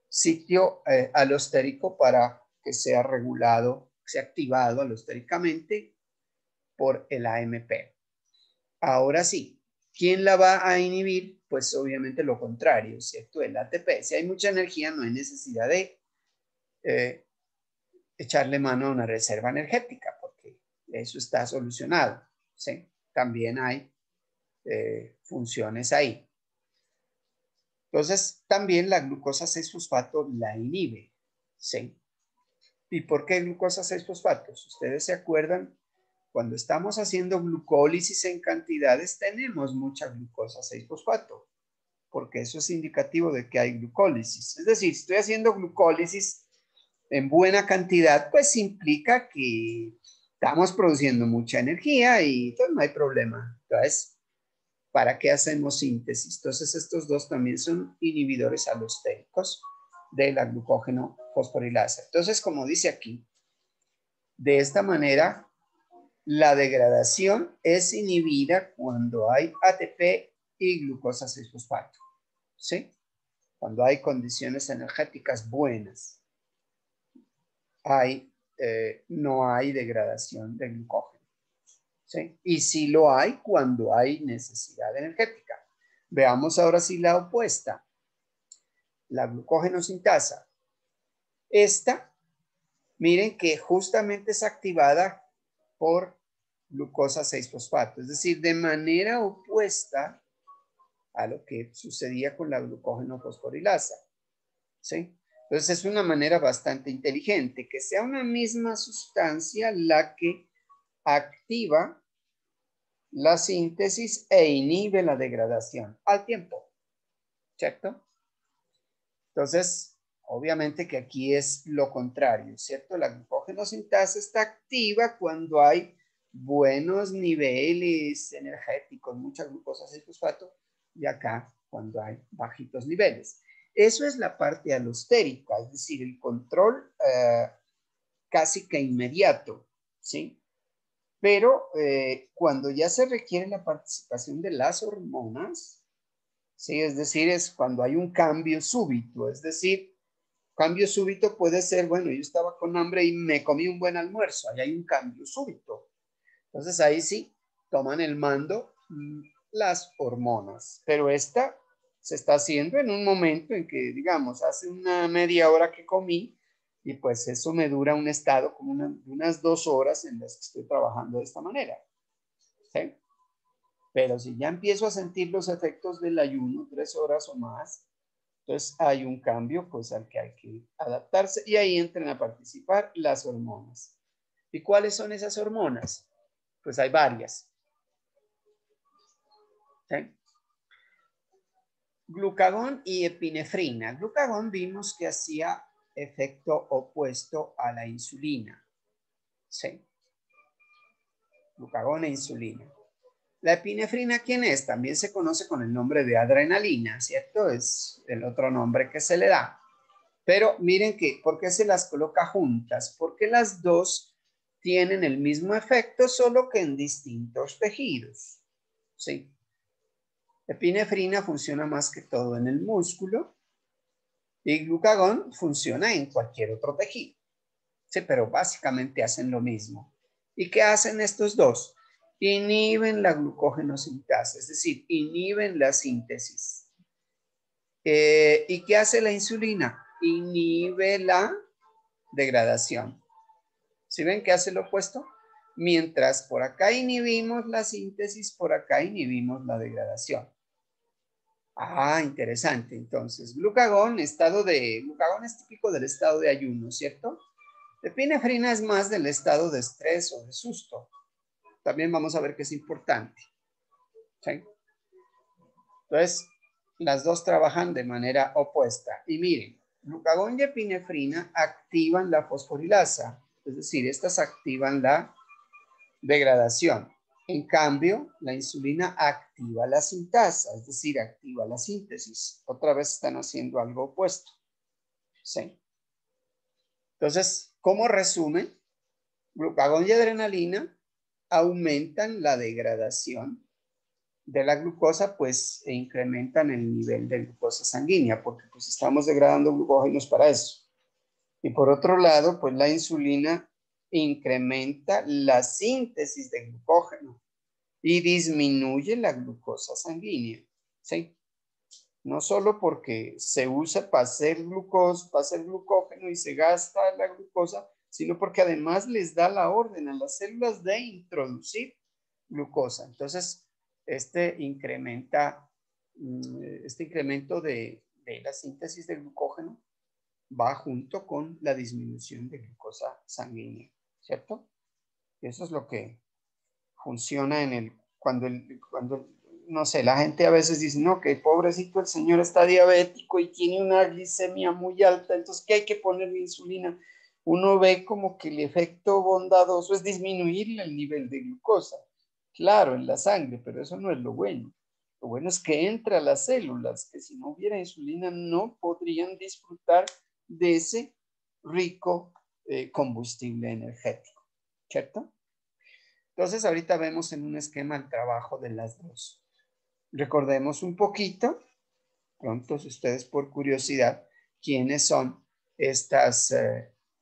sitio alostérico para que sea regulado, sea activado alostéricamente por el AMP. Ahora sí, ¿quién la va a inhibir? Pues obviamente lo contrario, ¿cierto? El ATP. Si hay mucha energía, no hay necesidad de echarle mano a una reserva energética, porque eso está solucionado, ¿sí? También hay funciones ahí. Entonces, también la glucosa 6-fosfato la inhibe, ¿sí? ¿Y por qué glucosa 6-fosfatos? Ustedes se acuerdan, cuando estamos haciendo glucólisis en cantidades, tenemos mucha glucosa 6-fosfato, porque eso es indicativo de que hay glucólisis. Es decir, si estoy haciendo glucólisis en buena cantidad, pues implica que estamos produciendo mucha energía y entonces no hay problema. Entonces, ¿para qué hacemos síntesis? Entonces, estos dos también son inhibidores alostéricos de la glucógeno fosforilasa. Entonces, como dice aquí, de esta manera, la degradación es inhibida cuando hay ATP y glucosa 6-fosfato, ¿sí? Cuando hay condiciones energéticas buenas, no hay degradación de glucógeno, ¿sí? Y sí lo hay cuando hay necesidad energética. Veamos ahora sí la opuesta, la glucógeno sintasa. Esta, miren que justamente es activada por glucosa 6-fosfato, es decir, de manera opuesta a lo que sucedía con la glucógeno fosforilasa, ¿sí? Entonces es una manera bastante inteligente que sea una misma sustancia la que activa la síntesis e inhibe la degradación al tiempo, ¿cierto? Entonces, obviamente que aquí es lo contrario, ¿cierto? La glucógeno sintasa está activa cuando hay buenos niveles energéticos, mucha glucosa 6-fosfato, y acá cuando hay bajitos niveles. Eso es la parte alostérica, es decir, el control casi que inmediato, ¿sí? Pero cuando ya se requiere la participación de las hormonas, ¿sí? Es decir, es cuando hay un cambio súbito, es decir, cambio súbito puede ser, bueno, yo estaba con hambre y me comí un buen almuerzo, ahí hay un cambio súbito. Entonces ahí sí, toman el mando las hormonas. Pero esta se está haciendo en un momento en que, digamos, hace una media hora que comí y pues eso me dura un estado como unas 2 horas en las que estoy trabajando de esta manera. ¿Sí? Pero si ya empiezo a sentir los efectos del ayuno, 3 horas o más, entonces hay un cambio pues al que hay que adaptarse y ahí entran a participar las hormonas. ¿Y cuáles son esas hormonas? Pues hay varias. ¿Sí? Glucagón y epinefrina. Glucagón vimos que hacía efecto opuesto a la insulina. Sí. Glucagón e insulina. La epinefrina, ¿quién es? También se conoce con el nombre de adrenalina, ¿cierto? Es el otro nombre que se le da. Pero miren que, ¿por qué se las coloca juntas? Porque las dos tienen el mismo efecto, solo que en distintos tejidos. ¿Sí? Epinefrina funciona más que todo en el músculo y glucagón funciona en cualquier otro tejido. Sí, pero básicamente hacen lo mismo. ¿Y qué hacen estos dos? Inhiben la glucógenosintasa, es decir, inhiben la síntesis. ¿Y qué hace la insulina? Inhibe la degradación. ¿Sí ven que hace lo opuesto? Mientras por acá inhibimos la síntesis, por acá inhibimos la degradación. Ah, interesante. Entonces, glucagón es típico del estado de ayuno, ¿cierto? Epinefrina es más del estado de estrés o de susto. También vamos a ver que es importante. ¿Sí? Entonces, las dos trabajan de manera opuesta. Y miren, glucagón y epinefrina activan la fosforilasa, es decir, estas activan la degradación. En cambio, la insulina activa la sintasa, es decir, activa la síntesis. Otra vez están haciendo algo opuesto. ¿Sí? Entonces, como resumen, glucagón y adrenalina aumentan la degradación de la glucosa, pues, e incrementan el nivel de glucosa sanguínea, porque pues estamos degradando glucógenos para eso. Y por otro lado, pues la insulina incrementa la síntesis de glucógeno y disminuye la glucosa sanguínea, ¿sí? No solo porque se usa para hacer glucosa, para hacer glucógeno y se gasta la glucosa, sino porque además les da la orden a las células de introducir glucosa. Entonces, este incremento de la síntesis de glucógeno va junto con la disminución de glucosa sanguínea, ¿cierto? Eso es lo que funciona cuando, no sé, la gente a veces dice, no, que pobrecito el señor está diabético y tiene una glicemia muy alta, entonces, ¿qué hay que ponerle insulina? Uno ve como que el efecto bondadoso es disminuir el nivel de glucosa, claro, en la sangre, pero eso no es lo bueno. Lo bueno es que entra a las células, que si no hubiera insulina no podrían disfrutar de ese rico combustible energético, ¿cierto? Entonces, ahorita vemos en un esquema el trabajo de las dos. Recordemos un poquito, pronto ustedes por curiosidad, quiénes son estas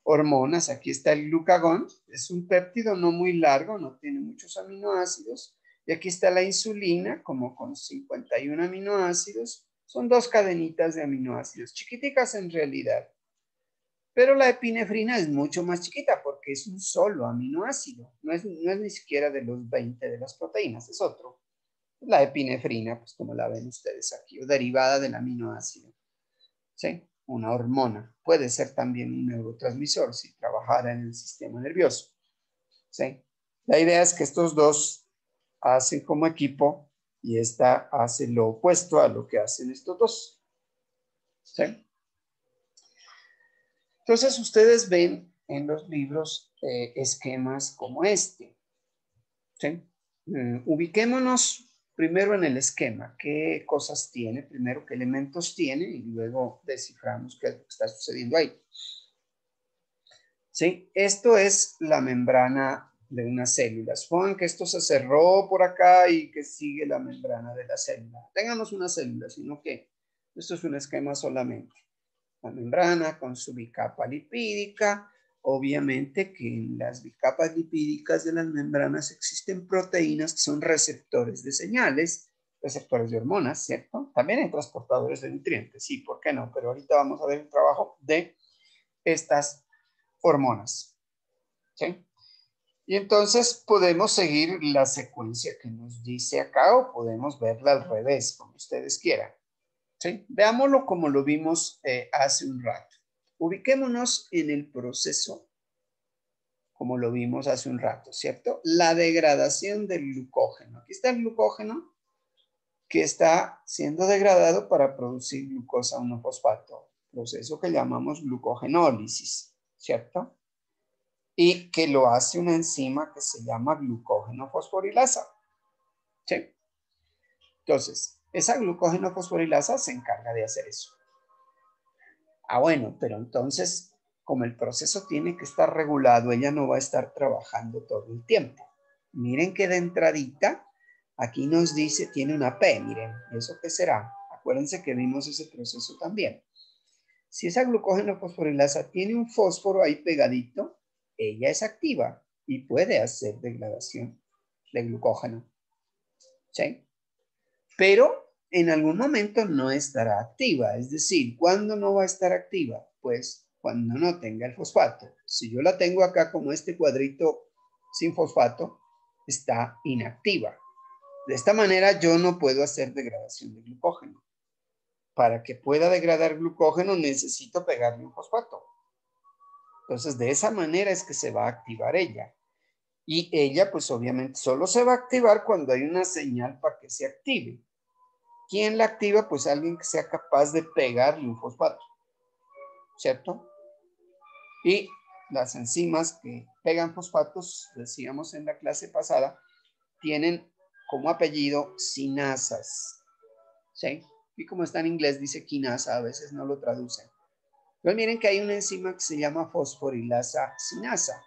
hormonas. Aquí está el glucagón, es un péptido no muy largo, no tiene muchos aminoácidos. Y aquí está la insulina, como con 51 aminoácidos. Son 2 cadenitas de aminoácidos, chiquiticas en realidad. Pero la epinefrina es mucho más chiquita porque es un solo aminoácido. No es ni siquiera de los 20 de las proteínas, es otro. La epinefrina, pues como la ven ustedes aquí, o derivada del aminoácido. ¿Sí? Una hormona. Puede ser también un neurotransmisor si trabajara en el sistema nervioso. ¿Sí? La idea es que estos dos hacen como equipo y esta hace lo opuesto a lo que hacen estos dos. ¿Sí? Entonces ustedes ven en los libros esquemas como este. ¿Sí? Ubiquémonos primero en el esquema, qué cosas tiene, primero qué elementos tiene y luego desciframos qué es lo que está sucediendo ahí. ¿Sí? Esto es la membrana de una célula. Supongan que esto se cerró por acá y que sigue la membrana de la célula. Tengamos una célula, sino que esto es un esquema solamente. La membrana con su bicapa lipídica. Obviamente que en las bicapas lipídicas de las membranas existen proteínas que son receptores de señales receptores de hormonas, ¿cierto? También hay transportadores de nutrientes, sí, ¿por qué no? Pero ahorita vamos a ver el trabajo de estas hormonas, ¿sí? Y entonces podemos seguir la secuencia que nos dice acá o podemos verla al revés, como ustedes quieran, ¿sí? Veámoslo como lo vimos hace un rato. Ubiquémonos en el proceso como lo vimos hace un rato, ¿cierto? La degradación del glucógeno. Aquí está el glucógeno que está siendo degradado para producir glucosa 1-fosfato, proceso que llamamos glucogenólisis, ¿cierto? Y que lo hace una enzima que se llama glucógeno fosforilasa, ¿sí? Entonces, esa glucógeno fosforilasa se encarga de hacer eso. Ah, bueno, pero entonces, como el proceso tiene que estar regulado, ella no va a estar trabajando todo el tiempo. Miren que de entradita, aquí nos dice, tiene una P, miren, ¿eso qué será? Acuérdense que vimos ese proceso también. Si esa glucógeno fosforilasa tiene un fósforo ahí pegadito, ella es activa y puede hacer degradación de glucógeno, ¿sí? Pero en algún momento no estará activa. Es decir, ¿cuándo no va a estar activa? Pues cuando no tenga el fosfato. Si yo la tengo acá como este cuadrito sin fosfato, está inactiva. De esta manera yo no puedo hacer degradación de glucógeno. Para que pueda degradar glucógeno necesito pegarle un fosfato. Entonces, de esa manera es que se va a activar ella. Y ella, pues obviamente, solo se va a activar cuando hay una señal para que se active. ¿Quién la activa? Pues alguien que sea capaz de pegarle un fosfato, ¿cierto? Y las enzimas que pegan fosfatos, decíamos en la clase pasada, tienen como apellido sinasas, ¿sí? Y como está en inglés, dice quinasa, a veces no lo traducen. Pues miren que hay una enzima que se llama fosforilasa sinasa.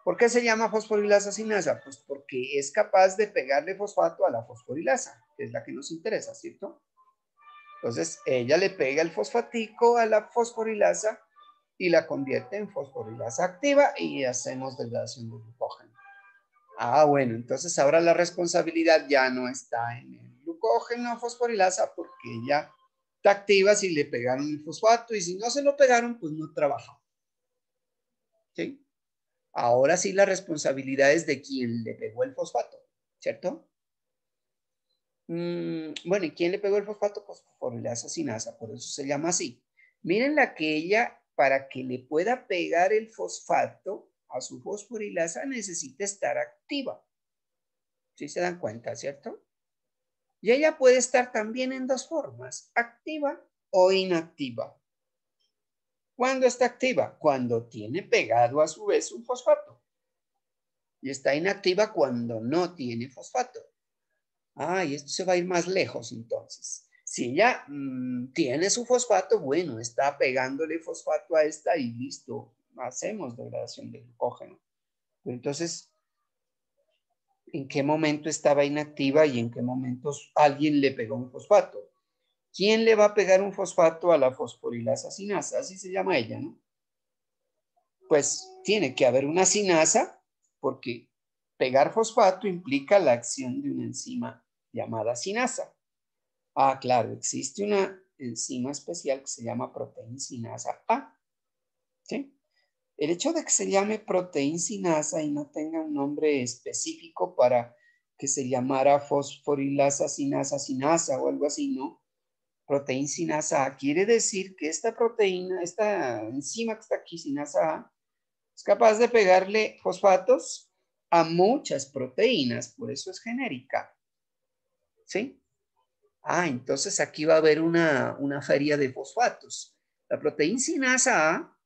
¿Por qué se llama fosforilasa sinasa? Pues porque es capaz de pegarle fosfato a la fosforilasa, que es la que nos interesa, ¿cierto? Entonces, ella le pega el fosfatico a la fosforilasa y la convierte en fosforilasa activa y hacemos degradación de glucógeno. Ah, bueno, entonces ahora la responsabilidad ya no está en el glucógeno fosforilasa porque ella está activa si le pegaron el fosfato y si no se lo pegaron, pues no trabaja. ¿Sí? Ahora sí la responsabilidad es de quien le pegó el fosfato, ¿cierto? Bueno, ¿y quién le pegó el fosfato? Pues fosforilasa sinasa, por eso se llama así. Miren la que ella, para que le pueda pegar el fosfato a su fosforilasa, necesita estar activa. ¿Sí se dan cuenta, cierto? Y ella puede estar también en dos formas, activa o inactiva. ¿Cuándo está activa? Cuando tiene pegado a su vez un fosfato. Y está inactiva cuando no tiene fosfato. Ah, y esto se va a ir más lejos entonces. Si ella tiene su fosfato, bueno, está pegándole fosfato a esta y listo, hacemos degradación de glucógeno. Entonces, ¿en qué momento estaba inactiva y en qué momentos alguien le pegó un fosfato? ¿Quién le va a pegar un fosfato a la fosforilasa sinasa? Así se llama ella, ¿no? Pues tiene que haber una sinasa porque pegar fosfato implica la acción de una enzima llamada sinasa. Ah, claro, existe una enzima especial que se llama proteinsinasa A, ¿sí? El hecho de que se llame proteinsinasa y no tenga un nombre específico para que se llamara fosforilasa sinasa sinasa o algo así, ¿no? Proteinsinasa A quiere decir que esta proteína, esta enzima que está aquí, sinasa A, es capaz de pegarle fosfatos a muchas proteínas, por eso es genérica, ¿sí? Ah, entonces aquí va a haber una feria de fosfatos. La proteinsinasa A,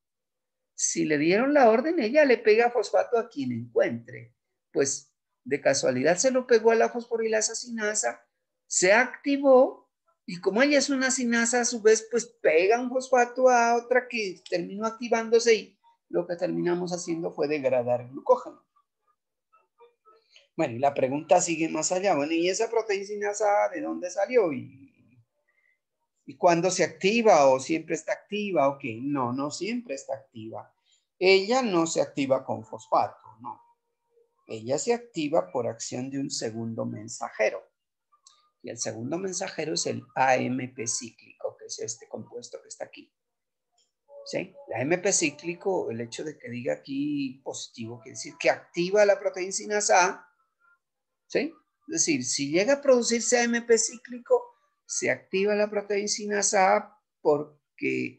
si le dieron la orden, ella le pega fosfato a quien encuentre. Pues de casualidad se lo pegó a la fosforilasa sinasa, se activó y como ella es una sinasa a su vez, pues pega un fosfato a otra que terminó activándose y lo que terminamos haciendo fue degradar glucógeno. Bueno, y la pregunta sigue más allá. Bueno, ¿y esa proteinsinasa de dónde salió? ¿Y cuándo se activa o siempre está activa? Ok, no, no siempre está activa. Ella no se activa con fosfato, no. Ella se activa por acción de un segundo mensajero. Y el segundo mensajero es el AMP cíclico, que es este compuesto que está aquí. ¿Sí? El AMP cíclico, el hecho de que diga aquí positivo, quiere decir que activa la proteína sinasa A. ¿Sí? Es decir, si llega a producirse AMP cíclico, se activa la proteína sinasa A porque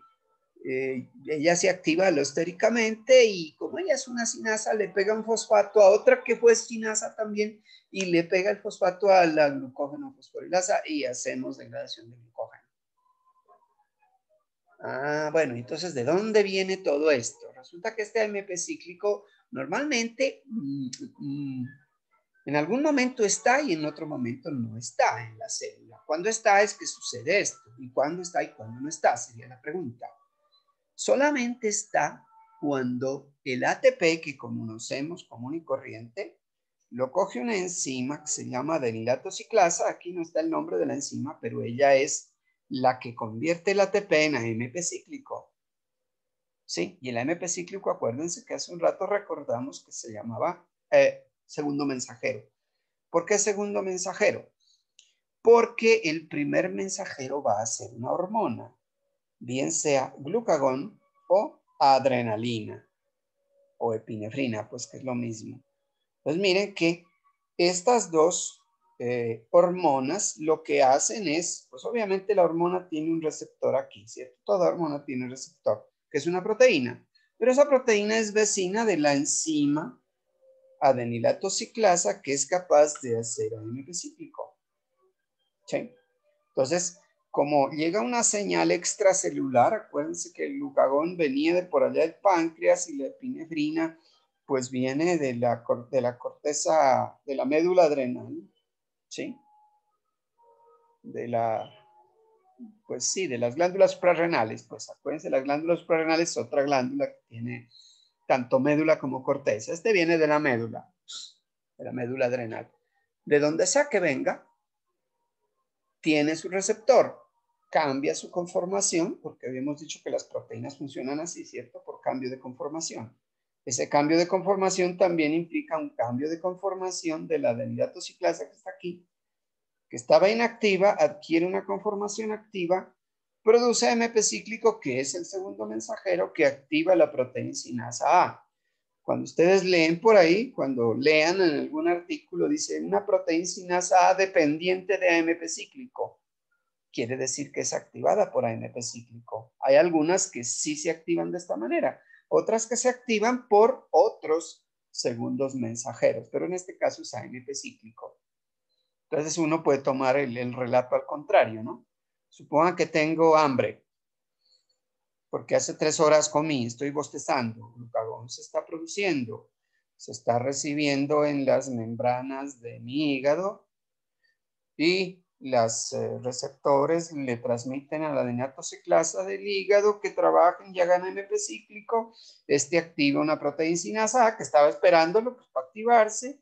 ella se activa alostéricamente y como ella es una sinasa, le pega un fosfato a otra que fue sinasa también y le pega el fosfato a la glucógeno fosforilasa y hacemos degradación de glucógeno. Bueno, entonces, ¿de dónde viene todo esto? Resulta que este AMP cíclico normalmente en algún momento está y en otro momento no está en la célula. ¿Cuándo está? Es que sucede esto. ¿Y cuándo está y cuándo no está? Sería la pregunta. Solamente está cuando el ATP que conocemos común y corriente lo coge una enzima que se llama adenilato ciclasa. Aquí no está el nombre de la enzima, pero ella es la que convierte el ATP en AMP cíclico. ¿Sí? Y el AMP cíclico, acuérdense que hace un rato recordamos que se llamaba segundo mensajero. ¿Por qué segundo mensajero? Porque el primer mensajero va a ser una hormona, bien sea glucagón o adrenalina o epinefrina, pues que es lo mismo. Pues miren que estas dos hormonas lo que hacen es, pues obviamente la hormona tiene un receptor aquí, ¿cierto? Toda hormona tiene un receptor, que es una proteína, pero esa proteína es vecina de la enzima adenilato ciclasa que es capaz de hacer AMP cíclico. ¿Sí? Entonces, como llega una señal extracelular, acuérdense que el glucagón venía de por allá del páncreas y la epinefrina pues viene de la corteza, de la médula adrenal, ¿sí? Pues sí, de las glándulas suprarrenales. Pues acuérdense, las glándulas suprarrenales es otra glándula que tiene tanto médula como corteza. Este viene de la médula adrenal. De donde sea que venga, tiene su receptor, cambia su conformación, porque habíamos dicho que las proteínas funcionan así, ¿cierto? Por cambio de conformación. Ese cambio de conformación también implica un cambio de conformación de la adenilato ciclasa que está aquí, que estaba inactiva, adquiere una conformación activa, produce AMP cíclico, que es el segundo mensajero que activa la proteína sinasa A. Cuando ustedes leen por ahí, cuando lean en algún artículo, dice una proteína sinasa A dependiente de AMP cíclico. Quiere decir que es activada por AMP cíclico. Hay algunas que sí se activan de esta manera, otras que se activan por otros segundos mensajeros, pero en este caso es AMP cíclico. Entonces uno puede tomar el relato al contrario, ¿no? Supongan que tengo hambre, porque hace 3 horas comí, estoy bostezando, glucagón se está produciendo, se está recibiendo en las membranas de mi hígado y los receptores le transmiten a la adenilato ciclasa del hígado que trabaja y hagan AMP cíclico. Este activa una proteína sinasa A que estaba esperándolo pues, para activarse.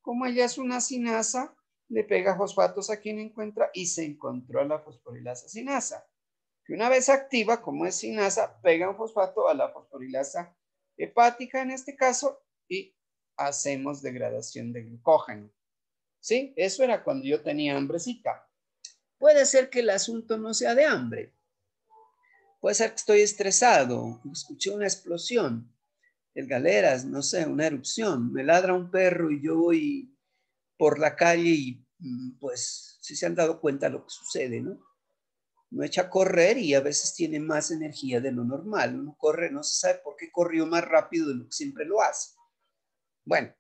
Como ella es una sinasa, le pega fosfatos a quien encuentra y se encontró a la fosforilasa sinasa. Que una vez activa, como es sinasa, pega un fosfato a la fosforilasa hepática en este caso y hacemos degradación de glucógeno. ¿Sí? Eso era cuando yo tenía hambrecita. Puede ser que el asunto no sea de hambre. Puede ser que estoy estresado, escuché una explosión, el galeras, no sé, una erupción, me ladra un perro y yo voy por la calle y pues si se han dado cuenta lo que sucede, ¿no? Uno echa a correr y a veces tiene más energía de lo normal. Uno corre, no se sabe por qué corrió más rápido de lo que siempre lo hace. Bueno,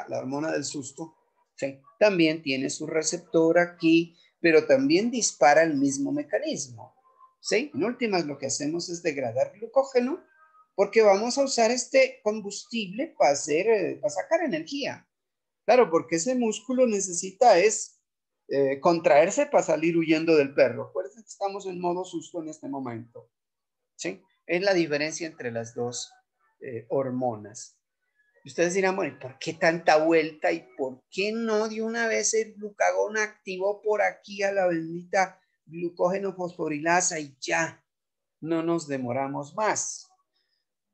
la hormona del susto, ¿sí? También tiene su receptor aquí, pero también dispara el mismo mecanismo, ¿sí? En últimas, lo que hacemos es degradar glucógeno porque vamos a usar este combustible para sacar energía. Claro, porque ese músculo necesita contraerse para salir huyendo del perro. Acuérdense que estamos en modo susto en este momento, ¿sí? Es la diferencia entre las dos hormonas. Ustedes dirán, bueno, ¿por qué tanta vuelta y por qué no de una vez el glucagón activó por aquí a la bendita glucógeno fosforilasa y ya no nos demoramos más?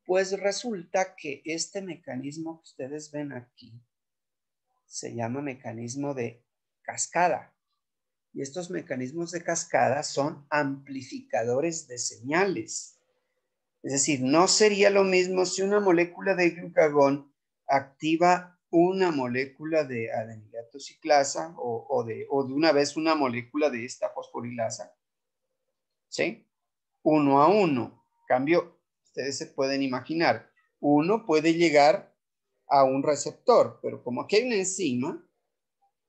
Pues resulta que este mecanismo que ustedes ven aquí se llama mecanismo de cascada. Y estos mecanismos de cascada son amplificadores de señales. Es decir, no sería lo mismo si una molécula de glucagón activa una molécula de adenilato ciclasa o de una vez una molécula de esta fosforilasa. ¿Sí? 1 a 1. Cambio, ustedes se pueden imaginar, uno puede llegar a un receptor, pero como aquí hay una enzima,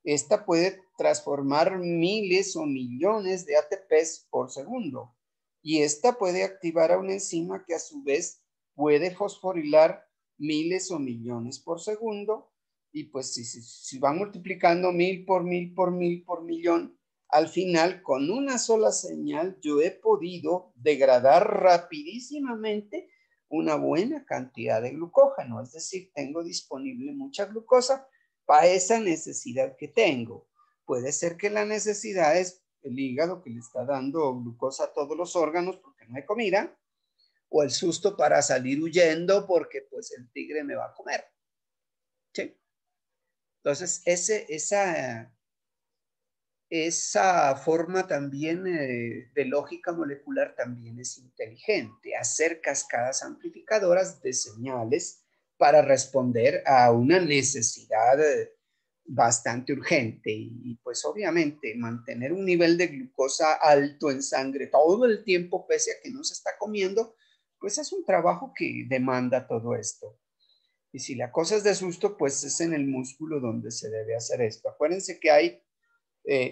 esta puede transformar miles o millones de ATPs por segundo. Y esta puede activar a una enzima que a su vez puede fosforilar miles o millones por segundo. Y pues si van multiplicando 1000 por 1000 por 1000 por millón, al final con una sola señal yo he podido degradar rapidísimamente una buena cantidad de glucógeno. Es decir, tengo disponible mucha glucosa para esa necesidad que tengo. Puede ser que la necesidad es el hígado que le está dando glucosa a todos los órganos porque no hay comida, o el susto para salir huyendo porque pues el tigre me va a comer. ¿Sí? Entonces, esa forma también de lógica molecular también es inteligente, hacer cascadas amplificadoras de señales para responder a una necesidad bastante urgente y pues obviamente mantener un nivel de glucosa alto en sangre todo el tiempo pese a que no se está comiendo, pues es un trabajo que demanda todo esto. Y si la cosa es de susto, pues es en el músculo donde se debe hacer esto. Acuérdense que hay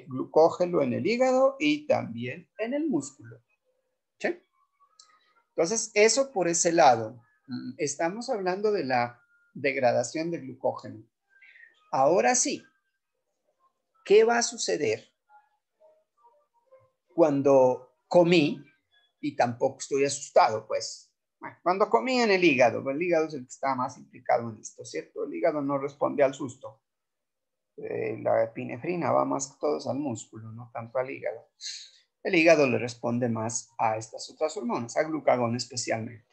glucógeno en el hígado y también en el músculo. ¿Sí? Entonces, eso por ese lado. Estamos hablando de la degradación de glucógeno. Ahora sí, ¿qué va a suceder cuando comí y tampoco estoy asustado? Pues, bueno, cuando comí en el hígado es el que está más implicado en esto, ¿cierto? El hígado no responde al susto. La epinefrina va más que todos al músculo, no tanto al hígado. El hígado le responde más a estas otras hormonas, a glucagón especialmente.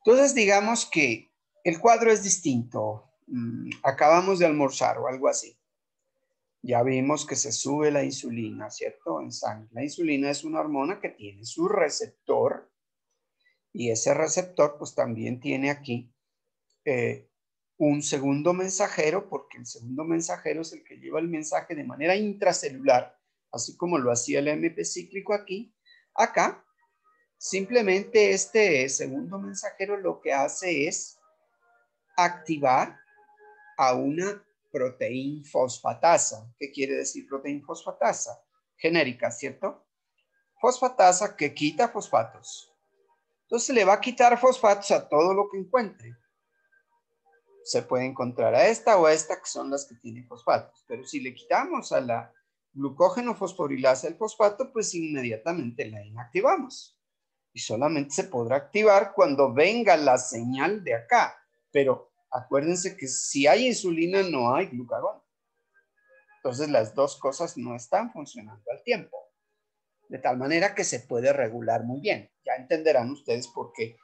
Entonces, digamos que el cuadro es distinto. Acabamos de almorzar o algo así. Ya vimos que se sube la insulina, ¿cierto? En sangre. La insulina es una hormona que tiene su receptor y ese receptor pues también tiene aquí un segundo mensajero, porque el segundo mensajero es el que lleva el mensaje de manera intracelular, así como lo hacía el MP cíclico aquí. Acá, simplemente este segundo mensajero lo que hace es activar a una proteína fosfatasa. ¿Qué quiere decir proteína fosfatasa? Genérica, ¿cierto? Fosfatasa que quita fosfatos. Entonces le va a quitar fosfatos a todo lo que encuentre. Se puede encontrar a esta o a esta que son las que tienen fosfatos. Pero si le quitamos a la glucógeno fosforilasa el fosfato, pues inmediatamente la inactivamos. Y solamente se podrá activar cuando venga la señal de acá. Pero acuérdense que si hay insulina no hay glucagón. Entonces las dos cosas no están funcionando al tiempo. De tal manera que se puede regular muy bien. Ya entenderán ustedes por qué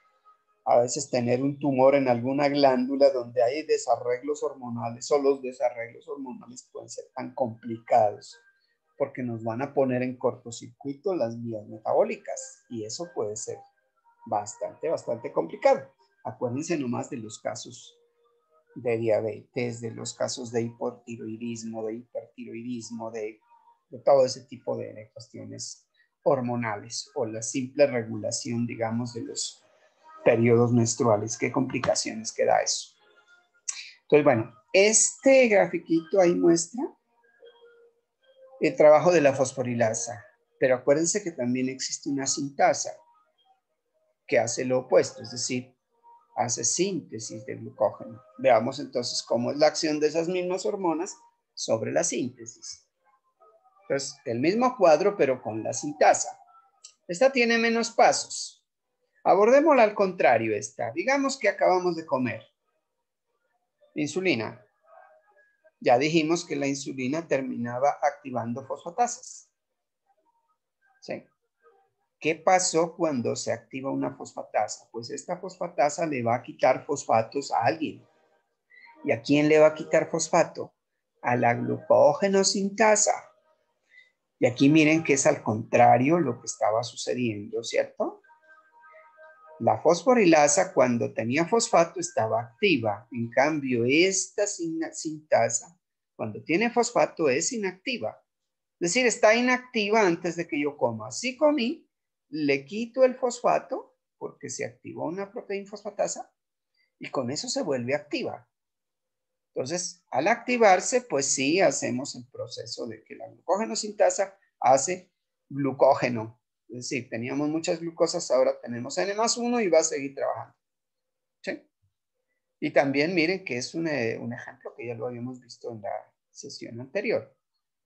a veces tener un tumor en alguna glándula donde hay desarreglos hormonales o los desarreglos hormonales pueden ser tan complicados porque nos van a poner en cortocircuito las vías metabólicas y eso puede ser bastante complicado. Acuérdense nomás de los casos de diabetes, de los casos de hipotiroidismo, de hipertiroidismo, de todo ese tipo de cuestiones hormonales o la simple regulación, digamos, de los periodos menstruales. Qué complicaciones que da eso. Entonces, bueno, este grafiquito ahí muestra el trabajo de la fosforilasa, pero acuérdense que también existe una sintasa que hace lo opuesto, es decir, hace síntesis de glucógeno. Veamos entonces cómo es la acción de esas mismas hormonas sobre la síntesis. Entonces, el mismo cuadro, pero con la sintasa. Esta tiene menos pasos. Abordémosla al contrario esta. Digamos que acabamos de comer. Insulina. Ya dijimos que la insulina terminaba activando fosfatasas. ¿Sí? ¿Qué pasó cuando se activa una fosfatasa? Pues esta fosfatasa le va a quitar fosfatos a alguien. ¿Y a quién le va a quitar fosfato? A la glucógeno sintasa. Y aquí miren que es al contrario lo que estaba sucediendo, ¿cierto? La fosforilasa cuando tenía fosfato estaba activa. En cambio, esta sintasa, cuando tiene fosfato, es inactiva. Es decir, está inactiva antes de que yo coma. Si comí, le quito el fosfato porque se activó una proteína fosfatasa y con eso se vuelve activa. Entonces, al activarse, pues sí, hacemos el proceso de que la glucógeno sintasa hace glucógeno. Es decir, teníamos muchas glucosas, ahora tenemos N+1 y va a seguir trabajando. ¿Sí? Y también miren que es un ejemplo que ya lo habíamos visto en la sesión anterior.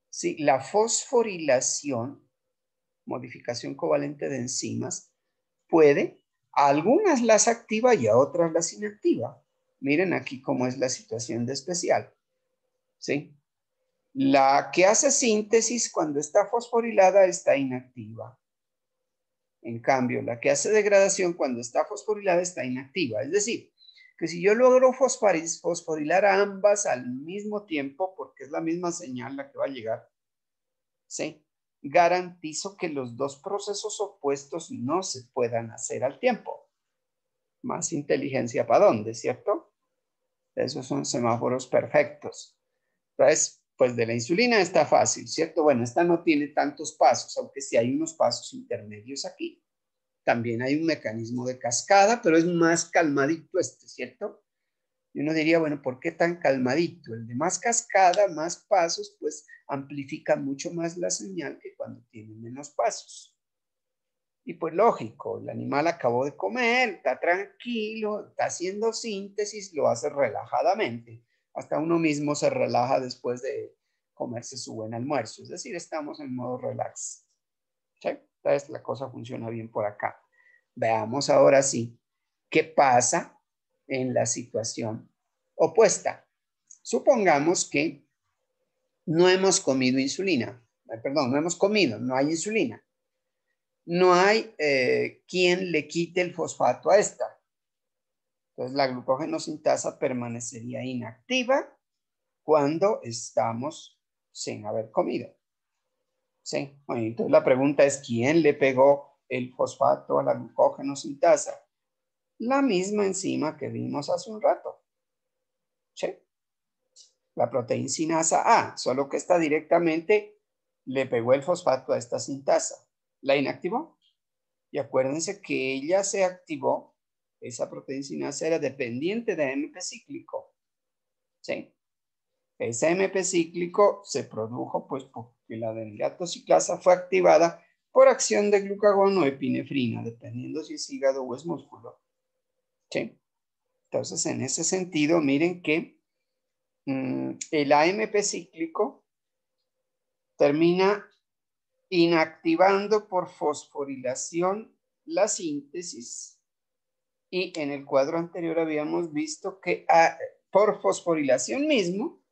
Sí, la fosforilación, modificación covalente de enzimas, puede, a algunas las activa y a otras las inactiva. Miren aquí cómo es la situación de especial. ¿Sí? La que hace síntesis cuando está fosforilada está inactiva. En cambio, la que hace degradación cuando está fosforilada está inactiva. Es decir, que si yo logro fosforilar a ambas al mismo tiempo, porque es la misma señal la que va a llegar, ¿sí? Garantizo que los dos procesos opuestos no se puedan hacer al tiempo. Más inteligencia para dónde, ¿cierto? Esos son semáforos perfectos. Entonces, pues de la insulina está fácil, ¿cierto? Bueno, esta no tiene tantos pasos, aunque sí hay unos pasos intermedios aquí. También hay un mecanismo de cascada, pero es más calmadito este, ¿cierto? Y uno diría, bueno, ¿por qué tan calmadito? El de más cascada, más pasos, pues amplifica mucho más la señal que cuando tiene menos pasos. Y pues lógico, el animal acabó de comer, está tranquilo, está haciendo síntesis, lo hace relajadamente. Hasta uno mismo se relaja después de comerse su buen almuerzo. Es decir, estamos en modo relax. ¿Sí? Entonces la cosa funciona bien por acá. Veamos ahora sí qué pasa en la situación opuesta. Supongamos que no hemos comido insulina. Perdón, no hemos comido, no hay insulina. No hay quien le quite el fosfato a esta. Entonces la glucógeno sintasa permanecería inactiva cuando estamos sin haber comido. ¿Sí? Bueno, entonces la pregunta es, ¿quién le pegó el fosfato a la glucógeno sintasa? La misma enzima que vimos hace un rato. ¿Sí? La proteína sinasa A, solo que esta directamente le pegó el fosfato a esta sintasa. ¿La inactivó? Y acuérdense que ella se activó, esa proteína sinasa era dependiente de AMP cíclico. ¿Sí? Ese AMP cíclico se produjo pues porque la D-galactosiclasa fue activada por acción de glucagón o epinefrina, dependiendo si es hígado o es músculo. ¿Sí? Entonces, en ese sentido, miren que el AMP cíclico termina inactivando por fosforilación la síntesis y en el cuadro anterior habíamos visto que por fosforilación mismo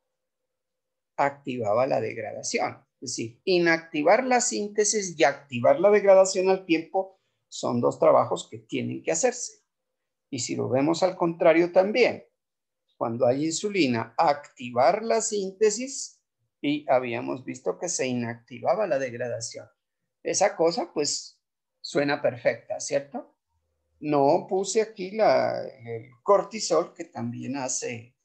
activaba la degradación. Es decir, inactivar la síntesis y activar la degradación al tiempo son dos trabajos que tienen que hacerse. Y si lo vemos al contrario también, cuando hay insulina, activar la síntesis y habíamos visto que se inactivaba la degradación. Esa cosa pues suena perfecta, ¿cierto? No puse aquí el cortisol que también hace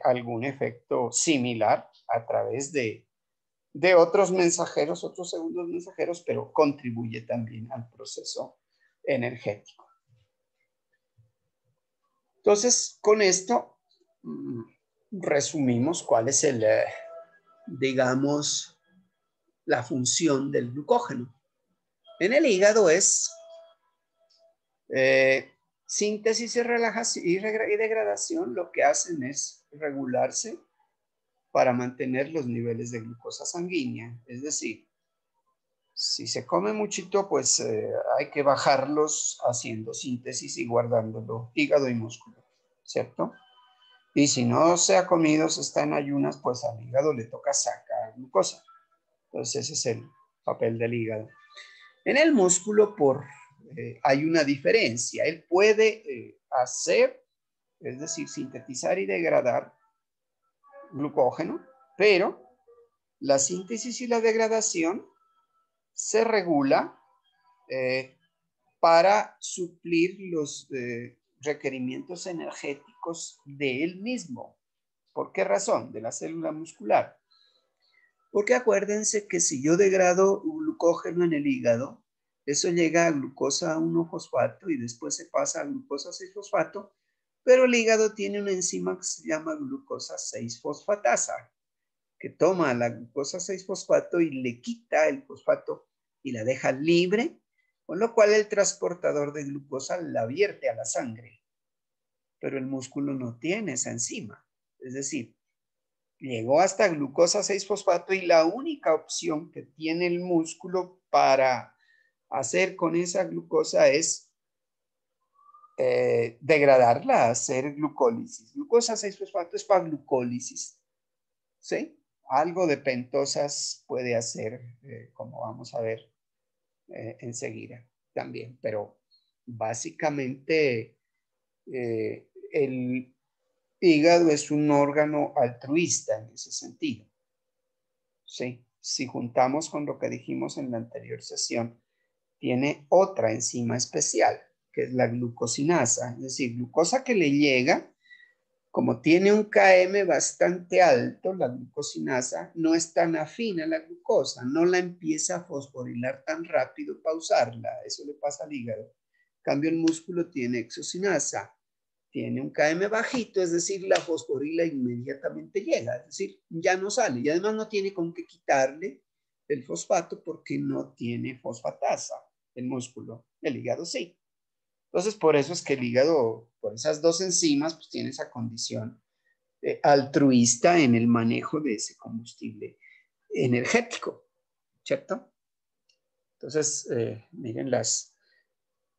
algún efecto similar a través de otros mensajeros, otros segundos mensajeros, pero contribuye también al proceso energético. Entonces, con esto resumimos cuál es digamos, la función del glucógeno. En el hígado es síntesis y relajación y degradación, lo que hacen es regularse para mantener los niveles de glucosa sanguínea. Es decir, si se come muchito, pues hay que bajarlos haciendo síntesis y guardándolo hígado y músculo, ¿cierto? Y si no se ha comido, se está en ayunas, pues al hígado le toca sacar glucosa. Entonces ese es el papel del hígado. En el músculo hay una diferencia. Él puede hacer, es decir, sintetizar y degradar glucógeno, pero la síntesis y la degradación se regula para suplir los requerimientos energéticos de él mismo. ¿Por qué razón? De la célula muscular. Porque acuérdense que si yo degrado glucógeno en el hígado, eso llega a glucosa 1-fosfato y después se pasa a glucosa 6-fosfato, pero el hígado tiene una enzima que se llama glucosa 6-fosfatasa, que toma la glucosa 6-fosfato y le quita el fosfato y la deja libre, con lo cual el transportador de glucosa la vierte a la sangre. Pero el músculo no tiene esa enzima. Es decir, llegó hasta glucosa 6-fosfato y la única opción que tiene el músculo para hacer con esa glucosa es degradarla, hacer glucólisis. Glucosa 6-fosfato es para glucólisis, ¿sí? Algo de pentosas puede hacer, como vamos a ver enseguida también, pero básicamente el hígado es un órgano altruista en ese sentido. Sí, si juntamos con lo que dijimos en la anterior sesión, tiene otra enzima especial, que es la glucosinasa, es decir, glucosa que le llega, como tiene un km bastante alto, la glucosinasa no es tan afín a la glucosa, no la empieza a fosforilar tan rápido para usarla, eso le pasa al hígado. En cambio, el músculo tiene exocinasa, tiene un km bajito, es decir, la fosforila inmediatamente llega, es decir, ya no sale y además no tiene con qué quitarle el fosfato porque no tiene fosfatasa, el músculo, el hígado sí. Entonces, por eso es que el hígado, por esas dos enzimas, pues tiene esa condición altruista en el manejo de ese combustible energético, ¿cierto? Entonces, miren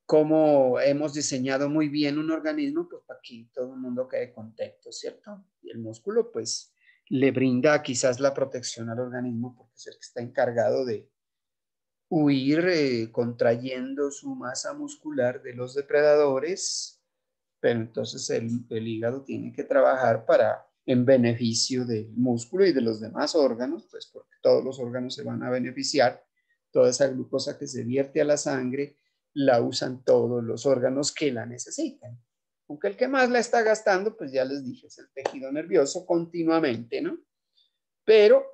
cómo hemos diseñado muy bien un organismo, pues para que todo el mundo quede contento, ¿cierto? Y el músculo, pues, le brinda quizás la protección al organismo porque es el que está encargado de huir contrayendo su masa muscular de los depredadores, pero entonces el hígado tiene que trabajar en beneficio del músculo y de los demás órganos, pues porque todos los órganos se van a beneficiar, toda esa glucosa que se vierte a la sangre la usan todos los órganos que la necesitan. Aunque el que más la está gastando, pues ya les dije, es el tejido nervioso continuamente, ¿no? Pero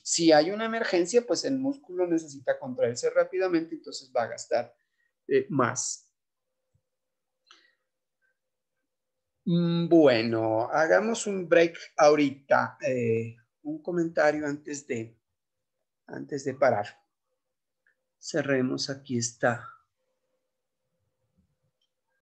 si hay una emergencia, pues el músculo necesita contraerse rápidamente, entonces va a gastar más. Bueno, hagamos un break ahorita. Un comentario antes de parar. Cerremos aquí esta